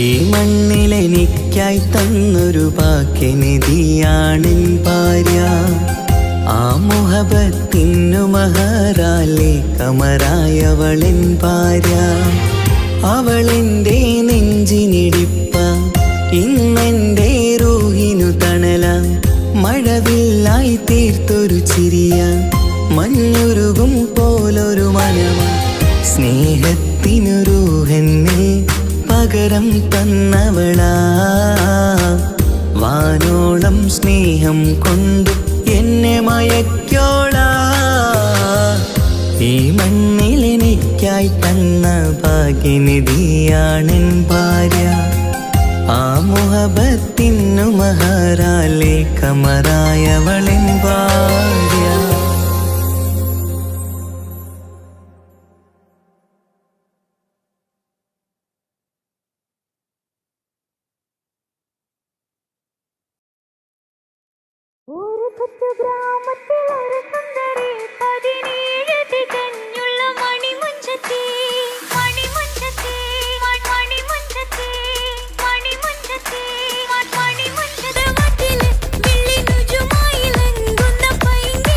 ഈ മണ്ണിലെനിക്കായി തന്നൊരു ഭാഗ്യനിധിയാണെൻ ഭാര്യ, ആ മുഹബത്തിനു മഹറാലെ കമറായവളെൻ ഭാര്യ. അവളെന്റെ നെഞ്ചിനിടിപ്പ, ഇന്നെന്റെ റൂഹിനു തണല, മഴവില്ലായി തീർത്തൊരു ചിരിയ, മഞ്ഞുരുകും പോലൊരു മനമ. സ്നേഹത്തിനു റൂഹെന്നെ പകരം തന്നവളാ, വാനോളം സ്നേഹം കൊണ്ടു എന്നെ മയക്കോളാ. ഈ മണ്ണിലെനിക്കായി തന്ന ഭാഗ്യനിധിയാണെൻ ഭാര്യ, ആ മുഹബത്തിനു മഹറാലെ കമറായവളെൻ ഭാര്യ. ഒരു കൊച്ചു ഗ്രാമത്തിൽ ഒരു സുന്ദരി 17 തികഞ്ഞുള്ള മണിമുഞ്ചത്തി, മണിമുഞ്ചത്തി, മണിമുഞ്ചത്തി, മണിമുഞ്ചത്തി, മണിമുഞ്ചത്തി. മട്ടിലെ വെള്ളി നുജുമായി ലംഘുന്ന പൈങ്ക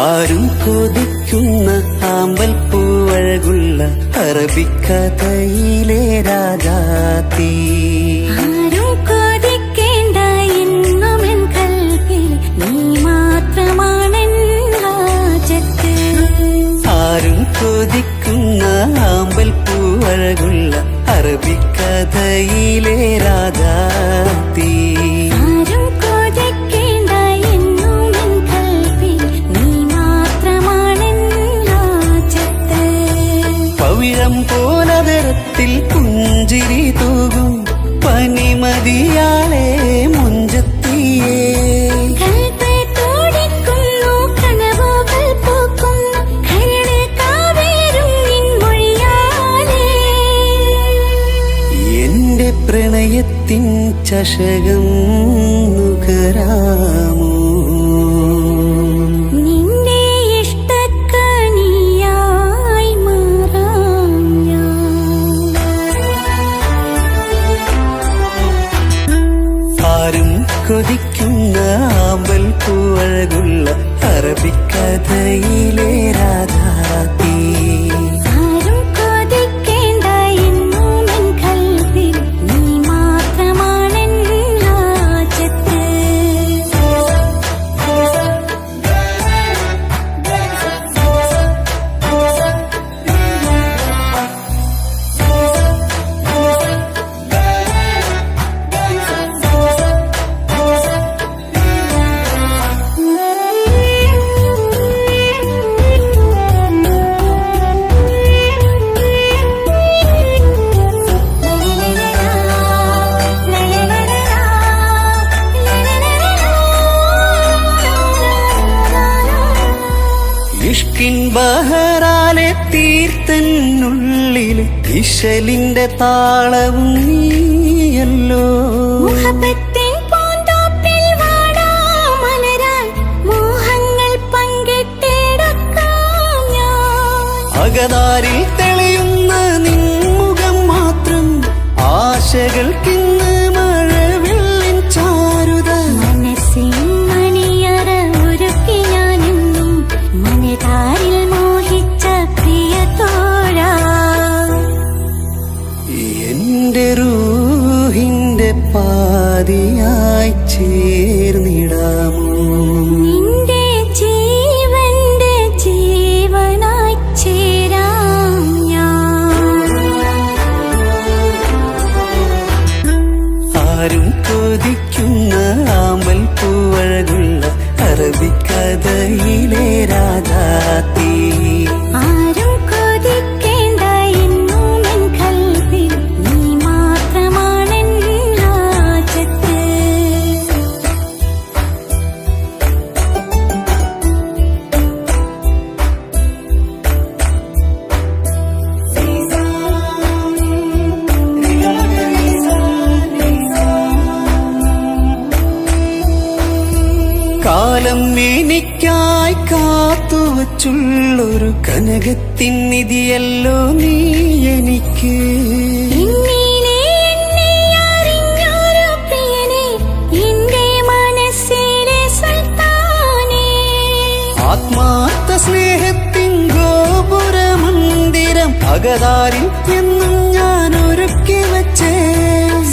ആരും കൊതിക്കുന്ന ആമ്പൽ പൂവഴകുള്ള അറബിക്കഥയിലെ രാജാത്തി. ആരും കൊതിക്കേണ്ട എന്നുമെൻ കൽവിൽ നീ മാത്രമാണെൻ ഹാജത്ത്. ആരും കൊതിക്കുന്ന ആമ്പൽ പൂവഴകുള്ള അറബിക്കഥയിലെ രാജാത്തി. ആരും കൊതിക്കേണ്ട എന്നുമെൻ കൽവിൽ നീ മാത്രമാണെൻ ഹാജത്ത്. പവിഴം പോലതരത്തിൽ പുഞ്ചിരി തൂകും പനിമതിയാളെ മുഞ്ചത്തിയേ. കൽബ് തുടിക്കുന്നു, കനവുകൾ പൂക്കുന്നു, കരട് കാവേരും നിൻ മൊഴിയാലേ. എന്റെ പ്രണയത്തിൻ ചഷകം നുകരാമോ? നിന്റെ ഇഷ്ടക്കനിയായി മാറാം ഞാൻ. ആരും കൊതിക്കുന്ന ആമ്പൽ പൂവഴകുള്ള അറബിക്കഥയിലെ രാജാത്തി. ആരും കൊതിക്കേണ്ട എന്നുമെൻ കൽവിൽ നീ മാത്രമാണെൻ ഹാജത്ത്. ഇഷ്കിൻ ബഹറാലെ തീർത്തനുള്ളിൽ ഇശലിന്റെ താളവും നീയല്ലോ. മുഹബത്തിൻ പൂന്തോപ്പിൽ വാടാമലരാൻ മോഹങ്ങൾ പങ്കിട്ടെടുക്കാം ഞാൻ. അകതാരിൽ തെളിയുന്ന നിൻമുഖം മാത്രം ആശകൾക്കിന്ന് മഴവില്ലിൻ ചാരുത. മനസ്സിൻ മണിയറ ഒരുക്കി ഞാനെന്നും മനതാരിൽ മോഹിച്ച പ്രിയ തോഴാ. എന്റെ റൂഹിന്റെ പാതിയായി ചേർന്നിടാമോ? നിന്റെ ജീവന്റെ ജീവനായി ചേരാം ഞാൻ. ആരും കൊതിക്കുന്ന ആമ്പൽ പൂവഴകുള്ള അറബിക്കഥയിലെ രാജാത്തി. ആരും കൊതിക്കേണ്ട എന്നുമെൻ കൽവിൽ നീ മാത്രമാണെൻ ഹാജത്ത്. കാലം എനിക്കായി കാത്തുവച്ചുള്ളൊരു കനകത്തിൻ നിധിയല്ലോ നീ എനിക്ക്. എന്നിലെ എന്നെ അറിഞ്ഞൊരു പ്രിയനെ, എന്റെ മനസ്സിലെ സുൽത്താനേ. ആത്മാർത്ഥ സ്നേഹത്തിൻ ഗോപുരമന്ദിരം അകതാരിൽ എന്നും ഞാൻ ഒരുക്കി വച്ചേ.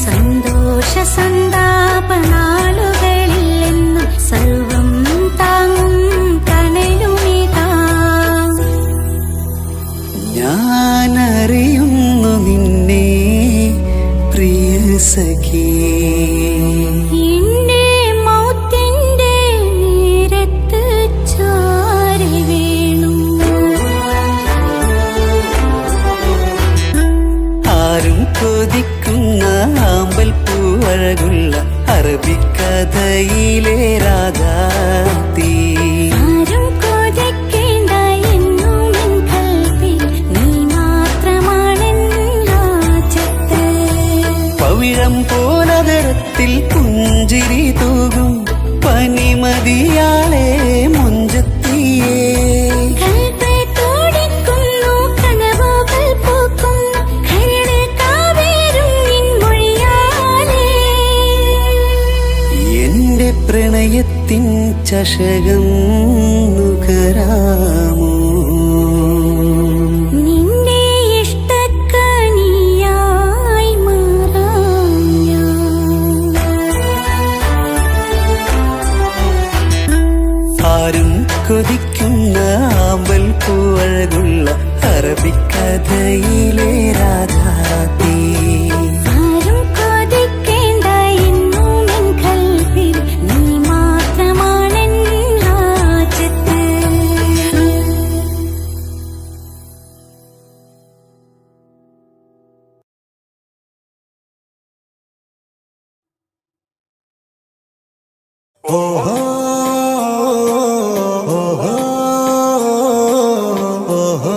സന്തോഷ സന്താപനാളുകളിൽ എന്നും സർവം താങ്ങും കനലുമിതാ. ഞാനറിയുന്നു നിന്നെ പ്രിയ സഖി. എന്റെ മൗത്തിന്റെ നേരത്ത് ചാരി വീണു. ആരും കൊതിക്കുന്ന ആമ്പൽ പൂവഴകുള്ള അറബിക്കഥയിലെ രാജാത്തി. ആരും കൊതിക്കേണ്ട എന്നുമെൻ കൽവിൽ നീ മാത്രമാണെൻ ഹാജത്ത്. പവിഴം പോലതരത്തിൽ പുഞ്ചിരി തൂകും പനിമതിയാളെ മുഞ്ചത്തിയേ. കൽബ് തുടിക്കുന്നു, കനവുകൾ പൂക്കുന്നു, കരട് കാവേരും നിൻ മൊഴിയാലേ. എന്റെ പ്രണയത്തിൻ ചഷകം നുകരാ ആരും കൊതിക്കുന്ന ആമ്പൽ പൂവഴകുള്ള അറബിക്കഥയിലെ രാജാത്തീ. ആരും കൊതിക്കേണ്ട എന്നും എൻ കൽവിൽ നീ മാത്രമാണെൻ ഹാജത്ത്. ഓഹോ ഓഹോ ഓഹോ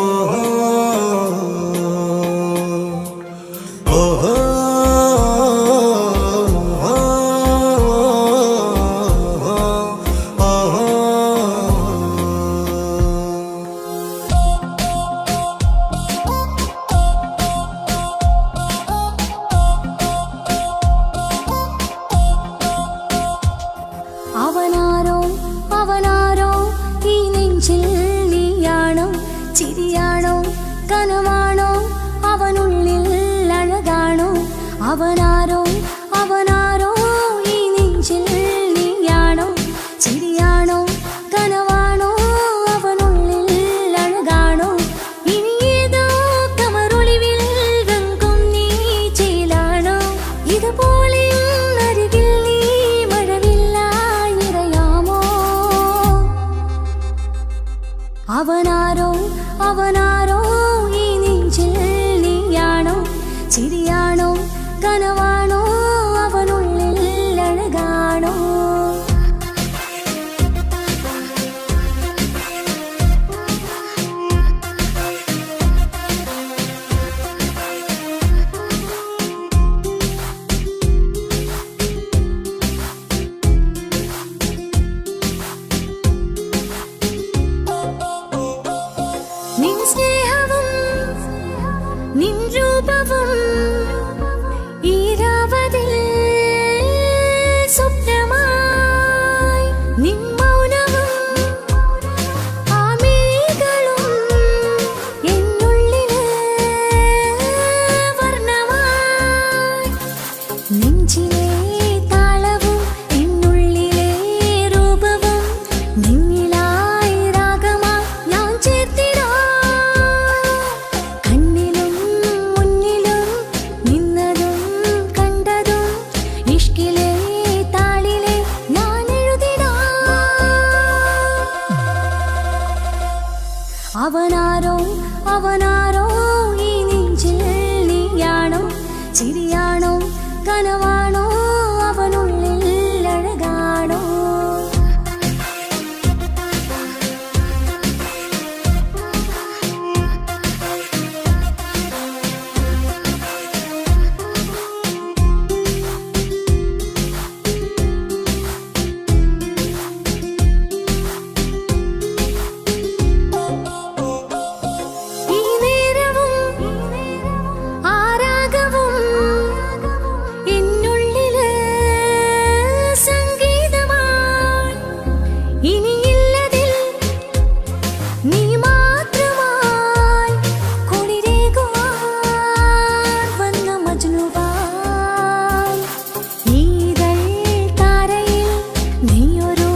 ഓഹോ അവനാരോ അവനാരോ ഈ നെഞ്ചിൽ നീയാണോ, ചിരിയാണോ കനവാണോ അവനുള്ളിൽ അഴകാണോ. അവനാരോ അവനാരോ ഈ നെഞ്ചിൽ നീയാണോ, ചിരിയാണോ കനവാണോ അവനുള്ളിൽ അഴകാണോ. ഇനി ഏതോ കമറൊളിവിൽ രംഗം നീ ചേലാണോ. ഇതുപോലെ അരികിൽ നീ മഴവില്ലായി നിറയാമോ. അവനാരോ അവനാരോ ഈ നെഞ്ചിൽ നീയാണോ, ചിരിയാണോ കനവാണോ അവനുള്ളിൽ അഴകാണോ. നിൻ സ്നേഹവും നിൻ രൂപവും ഈരാവതിൽ സ്വപ്നമായി. നിൻ മൗനവും ആ മിഴികളും എന്നുള്ളില് വർണ്ണമായി. നെഞ്ചിലെ താളവും എന്നുള്ളിലെ രൂപവും നിന്നിലായി രാഗമായി ഞാൻ ചേർത്തിടാം. കണ്ണിലും മുന്നിലും നിന്നതും കണ്ടതും ഇഷ്കിലെ താളിലെ ഞാൻ എഴുതിടാം. അവനാരോ അവനാരോ ഈ നെഞ്ചിൽ നീയാണോ, ചിരിയാണോ കനവാണോ അവനുള്ളിൽ അഴകാണോ. ഈ നേരവും ആരാഗവും എന്നുള്ളില് സംഗീതമായി. ഇനിയില്ലതിൽ നീ മാത്രമായി കുളിരേകുവാൻ വന്ന മജ്നുവായി. ഈതൾ താരയിൽ നീയൊരു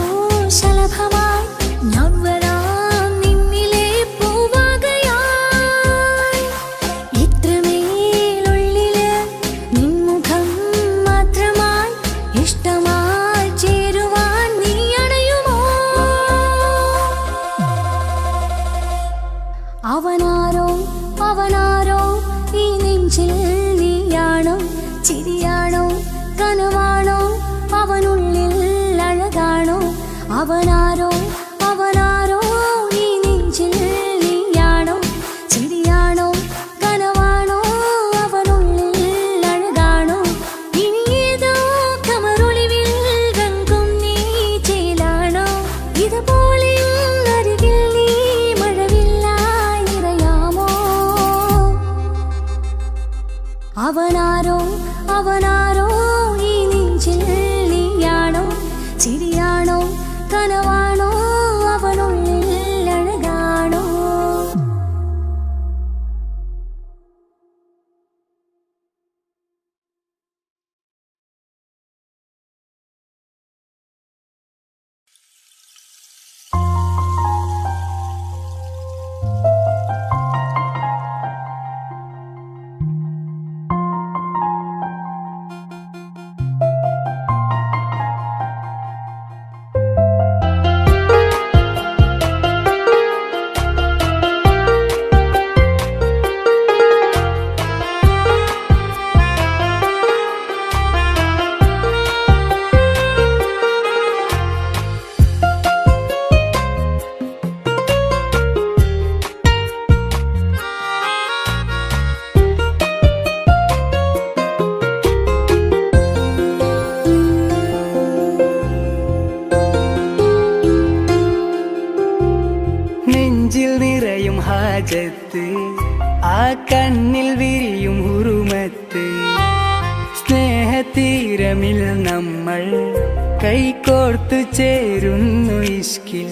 ശലഭമായി ഞാൻ വരാം നിന്നിലെ പൂവാകയായി. ഇത്രമേലുള്ളില് നിൻമുഖം മാത്രമായി ഇഷ്ടമായി ചേരുവാൻ നീ അണയുമോ. അവനാരോ അവനാരോ ഈ നെഞ്ചിൽ നീയാണോ, ചിരിയാണോ കനവാണോ അവനുള്ളിൽ അഴകാണോ. അവനാരോ അവനാരോ ഈ നെഞ്ചിൽ നീയാണോ, ചിരിയാണോ കനവാണോ അവനുള്ളിൽ അഴകാണോ. ഇനി ഏതോ കമറൊളിവിൽ രംഗം നീ ചേലാണോ. ഇതുപോലെ അരികിൽ നീ മഴവില്ലായി നിറയാമോ. അവനാരോ അവനാരോ ഈ നെഞ്ചിൽ നീയാണോ, ചിരിയാണോ കനവാണോ അവനുള്ളിൽ അഴകാണോ. നെഞ്ചിൽ നിറയും ഹാജത്ത്, ആ കണ്ണിൽ വിരിയും ഹുറുമത്ത്. സ്നേഹതീരമിൽ നമ്മൾ കൈകോർത്തു ചേരുന്നു ഇഷ്കിൽ.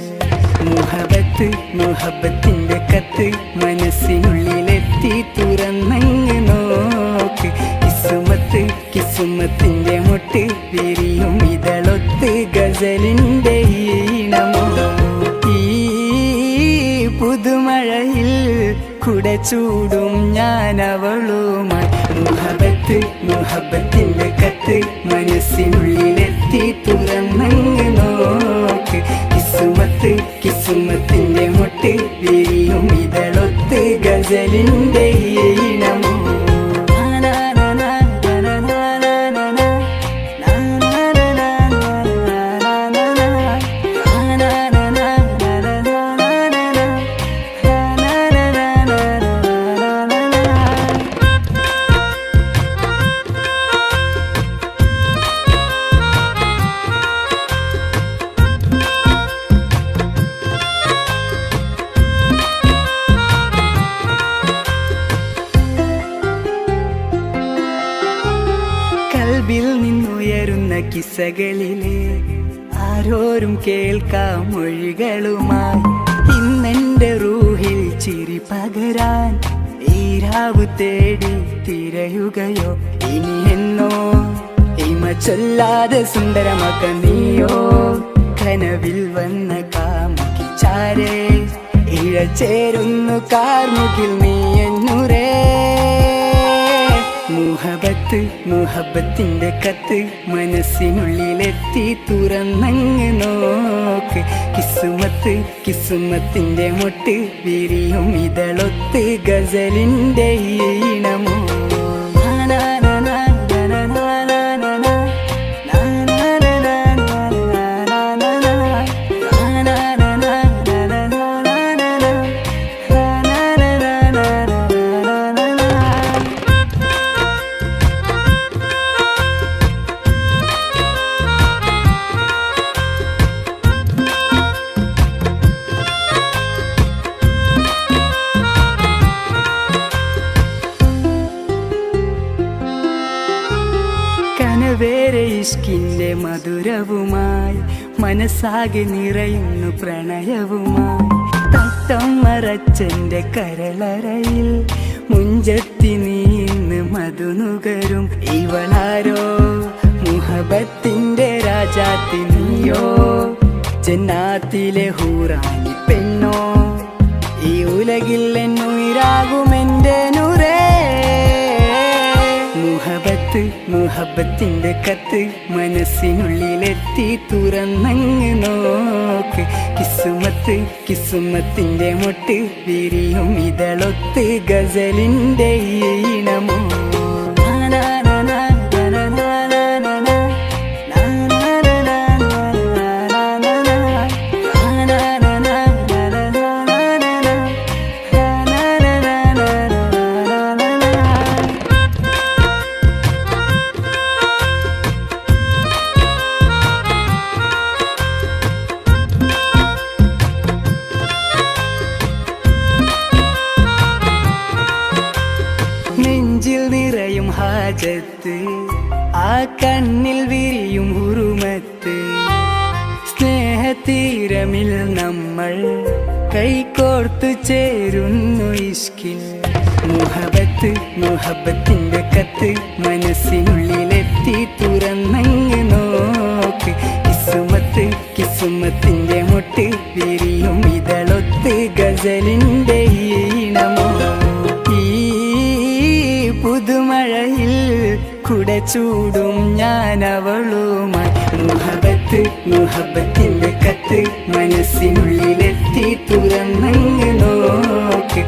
മുഹബത്ത് മുഹബത്തിന്റെ കത്ത് മനസ്സിനുള്ളിലെത്തി തുറന്നങ്ങ് നോക്ക്. കിസുമത്ത് കിസുമത്തിന്റെ മുട്ട് വിരിയും ഇതളൊത്ത് ഗസലിന്റെ ഈണമോ. ഈ പുതുമഴയിൽ കുട ചൂടും ഞാൻ അവളുമായി. മുഹബത്ത് മുഹബത്തിന്റെ കത്ത് മനസ്സിനുള്ളിലെത്തി തുറന്നങ്ങ് നോക്ക്. കിസുമത്ത് കിസുമത്തിന്റെ മുട്ട് വിരിയും ഇതളൊത്ത് ഗസലിന്റെ ഈണമോ. കൽബിൽ നിന്നുയരുന്ന കിസ്സകളിലെ ആരോരും കേൾക്കാം മൊഴികളുമായി. ഇന്നെന്റെ റൂഹിൽ ചിരി പകരാൻ ഈരാവു തേടി തിരയുകയോ. ഇനി എന്നോ ഇമ ചൊല്ലാതെ സുന്ദരമാക്ക നീയോ. കനവിൽ വന്ന കാമുകി ചാരേ ഇഴചേരുന്നു കാർമുകിൽ നീ എന്നുരേ. മുഹബത്ത് മുഹബത്തിന്റെ കത്ത് മനസ്സിനുള്ളിലെത്തി തുറന്നങ്ങ് നോക്ക്. കിസുമത്ത് കിസുമത്തിന്റെ മുട്ട് വിരിയും ഇതളൊത്ത് ഗസലിന്റെ ഈണമോ. കനവേറെ ഇഷ്കിന്റെ മധുരവുമായി മനസ്സാകെ നിറയുന്നു പ്രണയവുമായി. തട്ടം മറച്ചെന്റെ കരളറയിൽ മുഞ്ചത്തി നീന്ന് മധുനുകരും. ഇവളാരോ മുഹബത്തിന്റെ രാജാത്തി നീയോ. ജന്നാത്തിലെ ഹൂറാനി പെണ്ണോ. ഈ ഉലകിൽ എന്നുയിരാകുമെന്റെ നൂറേ. മുഹബത്ത് മുഹബത്തിന്റെ കത്ത് മനസ്സിനുള്ളിലെത്തി തുറന്നങ്ങ് നോക്ക്. കിസുമത്ത് കിസുമത്തിന്റെ മുട്ട് വിരിയും ഇതളൊത്ത് ഗസലിന്റെ ഈണമോ. നെഞ്ചിൽ നിറയും ഹാജത്ത്, ആ കണ്ണിൽ വിരിയും ഹുറുമത്ത്. സ്നേഹതീരമിൽ നമ്മൾ കൈകോർത്തു ചേരുന്നു ഇഷ്കിൽ. മുഹബത്ത് മുഹബത്തിന്റെ കത്ത് മനസ്സിനുള്ളിലെത്തി തുറന്നങ്ങ് നോക്ക്. കിസുമത്ത് കിസുമത്തിന്റെ മുട്ട് വിരിയും ഇതളൊത്ത് ഗസലിന്റെ ഈണമോ. പുതുമഴയിൽ കുട ചൂടും ഞാൻ അവളുമായി. മുഹബത്ത് മുഹബത്തിന്റെ കത്ത് മനസ്സിനുള്ളിലെത്തി തുറന്നങ്ങ് നോക്ക്.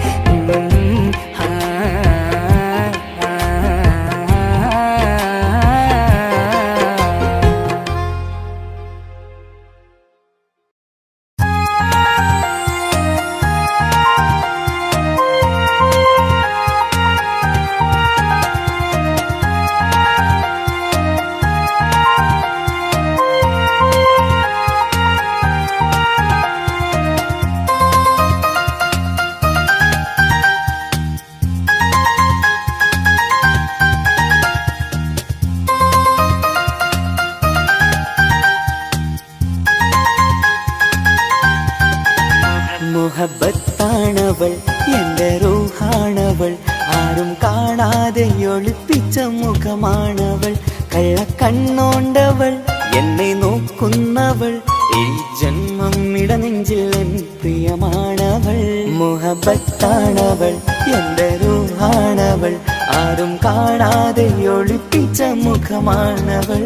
മുഹബത്താണവൾ എൻ്റെ റൂഹാണവൾ ആരും കാണാതെ ഒളിപ്പിച്ച മുഖമാണവൾ കള്ളക്കണ്ണോണ്ടവൾ എന്നെ നോക്കുന്നവൾ ഈ ജന്മം ഇടനെഞ്ചിൽ എൻ പ്രിയമാണവൾ മുഹബത്താണവൾ എൻ്റെ റൂഹാണവൾ ആരും കാണാതെ ഒളിപ്പിച്ച മുഖമാണവൾ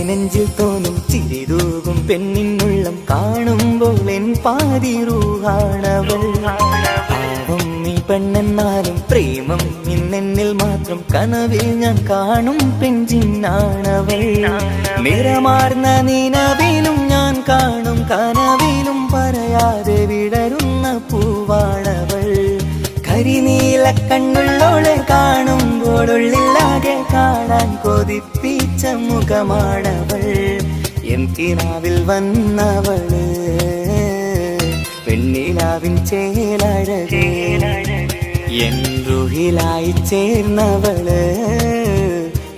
നെഞ്ചിൽ തോന്നും ചിരിതൂകും പെണ്ണിനുള്ളം കാണുമ്പോൾ എൻ പാതി റൂഹാണവൾ പാവം നീ പെണ്ണെന്നാലും പ്രേമം ഇന്നെന്നിൽ മാത്രം കനവിൽ ഞാൻ കാണും പെഞ്ചിന്നാണവൾ നിറമാർന്ന നിലവിലും ഞാൻ കാണും കനവിലും പറയാതെ വിടരുന്ന പൂവാണവൾ കരിനീല കണ്ണുള്ളോളെ കാണുമ്പോൾ ഉള്ളിലാകെ കാണാൻ കൊതിപ്പിച്ച മുഖമാണവൾ എൻ കിനാവിൽ വന്നവള് പെണ്ണിലാവിൻ ചേലഴകേ എൻ റുഹിലായി ചേർന്നവള്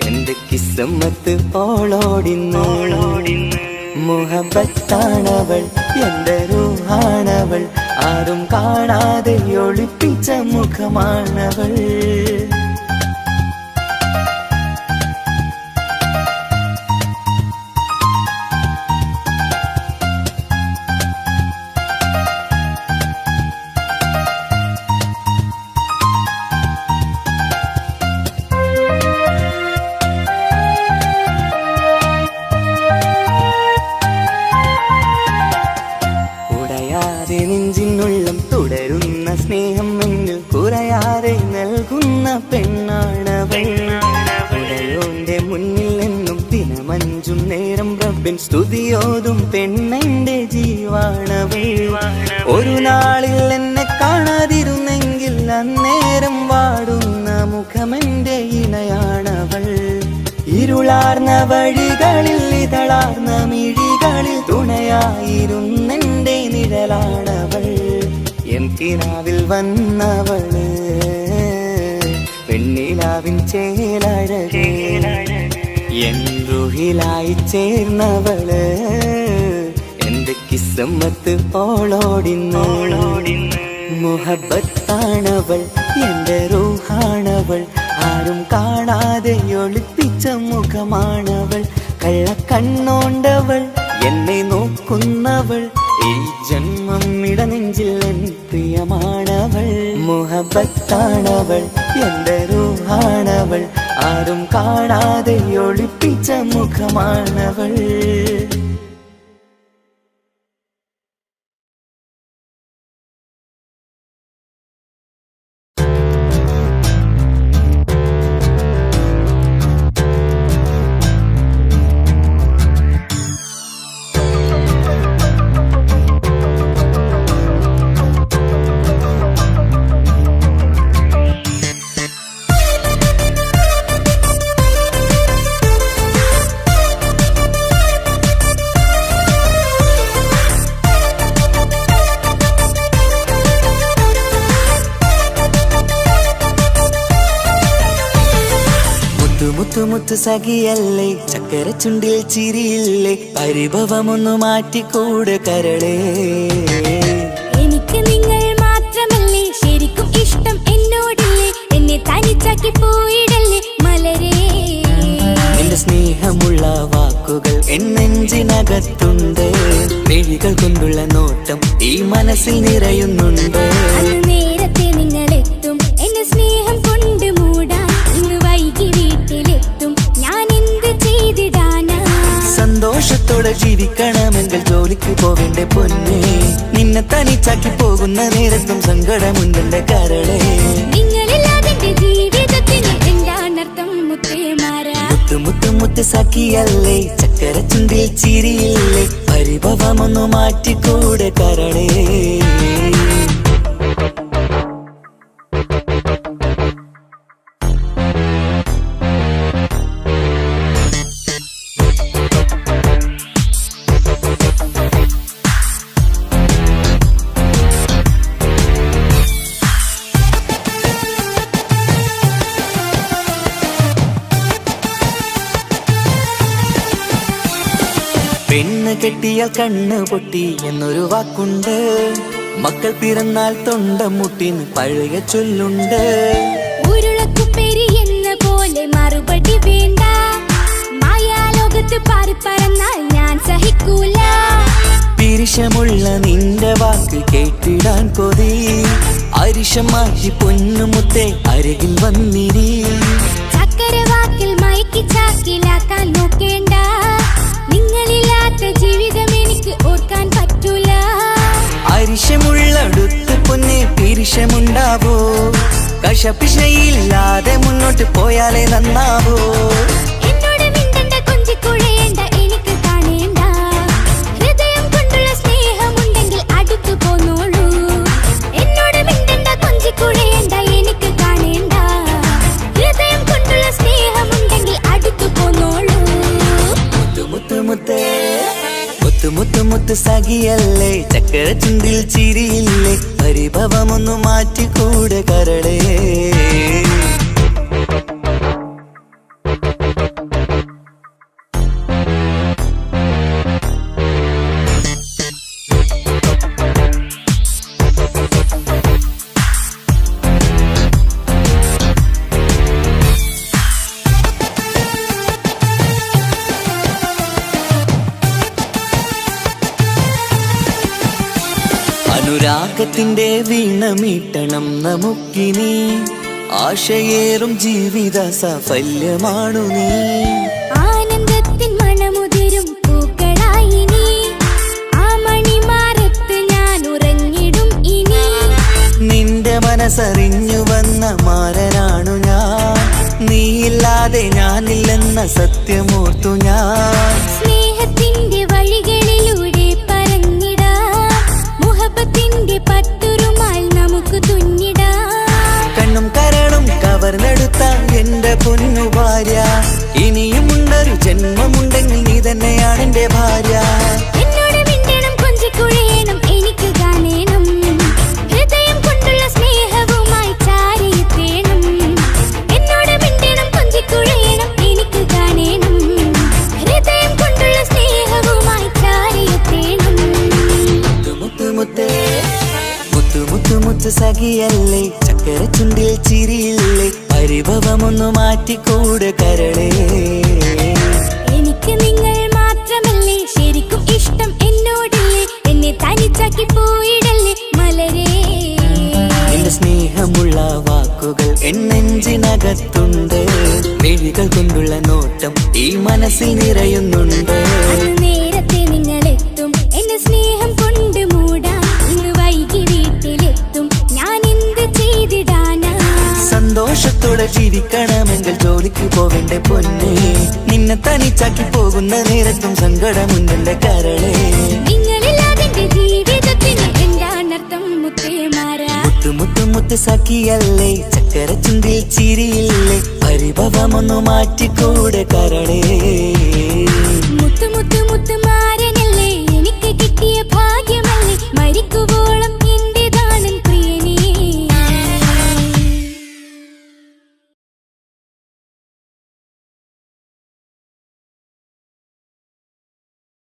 എന്റെ കിസ്മത്ത് ഓളോടിന്നോളോടിന്ന് മുഹബത്താണവൾ എൻ്റെ റൂഹാണവൾ ആരും കാണാതെ ഒളിപ്പിച്ച മുഖമാണവൾ നെഞ്ചിനുള്ളം തുടരുന്ന സ്നേഹം എന്നിൽ കുറയാതെ നൽകുന്ന പെണ്ണാണവൾ ഉടയോന്റെ മുന്നിൽ നിന്നും ദിനമഞ്ചും നേരം റബ്ബിൻ സ്തുതിയോതും പെണ്ണെന്റെ ജീവാണവൾ ഒരു നാളിൽ എന്നെ കാണാതിരുന്നെങ്കിൽ അന്നേരം വാടുന്ന മുഖമെന്റെ ഇണയാണവൾ ഇരുളാർന്ന വഴികളിൽ ഇതളാർന്ന മിഴികളിൽ തുണയായിരുന്നെന്റെ നിഴലാണവൾ എൻ കിനാവിൽ വന്നവള് പെണ്ണിലാവിൻ ചേലഴകേ എൻ റുഹിലായി ചേർന്നവള് എന്റെ കിസ്മത്ത് ഓളോടിന്നോളോടിന്ന് മുഹബത്താണവൾ എൻ്റെ റൂഹാണവൾ ആരും കാണാതെ ഒളിപ്പിച്ച മുഖമാണവൾ കള്ളക്കണ്ണോണ്ടവൾ എന്നെ നോക്കുന്നവൾ ഈ ജന്മം ഇടനെഞ്ചിൽ എൻ പ്രിയമാണവൾ മുഹബത്താണവൾ എൻ്റെ റൂഹാണവൾ ആരും കാണാതെ ഒളിപ്പിച്ച മുഖമാണവൾ മുത്തു സഖിയല്ലേ ചക്കര ചുണ്ടിൽ ചിരിയില്ലേ പരിഭവമൊന്നു മാറ്റിക്കൂട് കരളേ എനിക്ക് നിങ്ങൾ മാത്രമല്ലേ ശരിക്കും ഇഷ്ടം എന്നോടില്ലേ എന്നെ തനിച്ചാക്കി പോയിടല്ലേ മലരേ എന്റെ സ്നേഹമുള്ള വാക്കുകൾ എന്നെഞ്ചിനകത്തുണ്ട് മിഴികൾ കൊണ്ടുള്ള നോട്ടം ഈ മനസ്സിൽ നിറയുന്നുണ്ട് നേരത്തെ നിങ്ങളെത്തും എന്നെ സ്നേഹം കൊണ്ട് മൂടാൻ ഇന്ന് വൈകി വീട്ടിലെത്തും ഞാൻ എന്ത് ചെയ്തിടാനാ സന്തോഷത്തോടെ ജീവിക്കണമെങ്കിൽ ജോലിക്ക് പോവേണ്ട പൊന്നേ നിന്നെ തനിച്ചാക്കി പോകുന്ന നേരത്തും സങ്കടമുണ്ടെന്റെ കരളേ നിങ്ങളില്ലാതെ ജീവിതത്തിന് എന്താണർത്ഥം മുത്തേമാരാ മുത്ത് സഖിയല്ലേ ചക്കര ചുണ്ടിൽ ചിരിയില്ലേ പരിഭവമൊന്നു മാറ്റിക്കൂടെ കരളേ പെണ്ണ് കെട്ടിയാൽ കണ്ണ് പൊട്ടി എന്നൊരു വാക്കുണ്ട്. മക്കൾ പിറന്നാൽ തൊണ്ട മുട്ടിന് പഴയ ചൊല്ലുണ്ട്. ഉരുളക്കുപ്പേരി എന്ന പോലെ മറുപടി വേണ്ട. മായാലോകത്ത് പാറി പറന്നാൽ ഞാൻ സഹിക്കൂല. പിരിശമുള്ള നിന്റെ വാക്ക് കേട്ടിടാൻ കൊതി. അരിശം മാറ്റി പൊന്നുമുത്തേ അരികിൽ വന്നിരി. ചക്കര വാക്കിൽ മയക്കി ചാക്കിലാക്കാൻ നോക്കേണ്ട. നിങ്ങളില്ലാത്ത ജീവിതം എനിക്ക് ഓർക്കാൻ പറ്റൂല. അരിശമുള്ളടുത്ത് പൊന്നെ പിരിശമുണ്ടാവോ? കശപിശയില്ലാതെ മുന്നോട്ട് പോയാലേ നന്നാവോ? എന്നോട് മിണ്ടണ്ട, കൊഞ്ചിക്കുഴയേണ്ട, എനിക്ക് കാണേണ്ട. ഹൃദയം കൊണ്ടുള്ള സ്നേഹമുണ്ടെങ്കിൽ അടുത്തു പോന്നോളൂ. എന്നോട് മിണ്ടണ്ട, കൊഞ്ചിക്കുഴയേണ്ട, എനിക്ക് കാണേണ്ട. ഹൃദയം കൊണ്ടുള്ള സ്നേഹമുണ്ടെങ്കിൽ അടുത്തു പോന്നോളൂ. മുത്തുമുത്തേ മുത്തുമുത്ത് സഖിയല്ലേ, ചക്കര ചുണ്ടിൽ ചിരിയില്ലേ, പരിഭവമൊന്നു മാറ്റിക്കൂടെ കരളേ. അനുരാഗത്തിന്റെ വീണമീട്ടണം നമുക്കിനി. ആശയേറും ജീവിത സാഫല്യമാണു നീ. ആനന്ദത്തിൻ മണമുതിരും പൂക്കളായി നീ. ആ മണിമാറത്ത് ഞാൻ ഉറങ്ങിടും ഇനി. നിന്റെ മനസ്സറിഞ്ഞു വന്ന മാരനാണു ഞാൻ. നീയില്ലാതെ ഞാനില്ലെന്ന സത്യമോർത്തു ഞാൻ. സ്നേഹത്തിന്റെ വഴികളിലൂടെ പറന്നിടാം. മുഹബത്തിന്റെ പട്ടുറുമാൽ നമുക്ക് തുന്നിടാം. കണ്ണും കരളും കവർന്നെടുത്ത എന്റെ പൊന്നു ഭാര്യ. ഇനിയുമുണ്ടൊരു ജന്മമുണ്ടെങ്കിൽ നീ തന്നെയാണ് എന്റെ ഭാര്യ. എന്നോട് മിണ്ടണം, കൊഞ്ചിക്കുഴയണം, എനിക്ക് കാണേണം. ഹൃദയം കൊണ്ടുള്ള സ്നേഹവുമായി ചാരിയെത്തേണം. എന്നോട് മിണ്ടണം, കൊഞ്ചിക്കുഴയണം, എനിക്ക് കാണേണം. ഹൃദയം കൊണ്ടുള്ള സ്നേഹവുമായി ചാരിയെത്തേണം. മുത്തുമുത്ത് സഖിയല്ലേ, ചക്കര ചുണ്ടിൽ ചിരിയില്ലേ, പരിഭവമൊന്നു മാറ്റിക്കൂടെ കരളേ. എനിക്ക് നിങ്ങൾ മാത്രമല്ലേ ശരിക്കും ഇഷ്ടം എന്നോടല്ലേ. എന്നെ തനിച്ചാക്കി പോയിടല്ലേ മലരേ. എന്റെ സ്നേഹമുള്ള വാക്കുകൾ എന്നെഞ്ചിനകത്തുണ്ട്. മിഴികൾ കൊണ്ടുള്ള നോട്ടം ഈ മനസ്സിൽ നിറയുന്നുണ്ട്. അന്ന് നേരത്തെ നിങ്ങളെത്തും എന്നെ സ്നേഹം കൊണ്ട് മൂടാൻ. ഇന്ന് വൈകി വീട്ടിലെത്തും ഞാൻ എന്ത് ചെയ്തിടാനാ. സന്തോഷത്തോടെ ജീവിക്കണമെങ്കിൽ ജോലിക്ക് പോവേണ്ട പൊന്നെ. നിന്നെ തനിച്ചാക്കി പോകുന്ന നേരത്തും സങ്കടമുണ്ടെന്റെ കരളേ. നിങ്ങളില്ലാതെ എന്റെ ജീവിതത്തിന് എന്താണർത്ഥം മുത്തേമാരാ. മുത്ത് സഖിയല്ലേ, ചക്കര ചുണ്ടിൽ ചിരിയില്ലേ, പരിഭവമൊന്നു മാറ്റിക്കൂടെ കരളേ.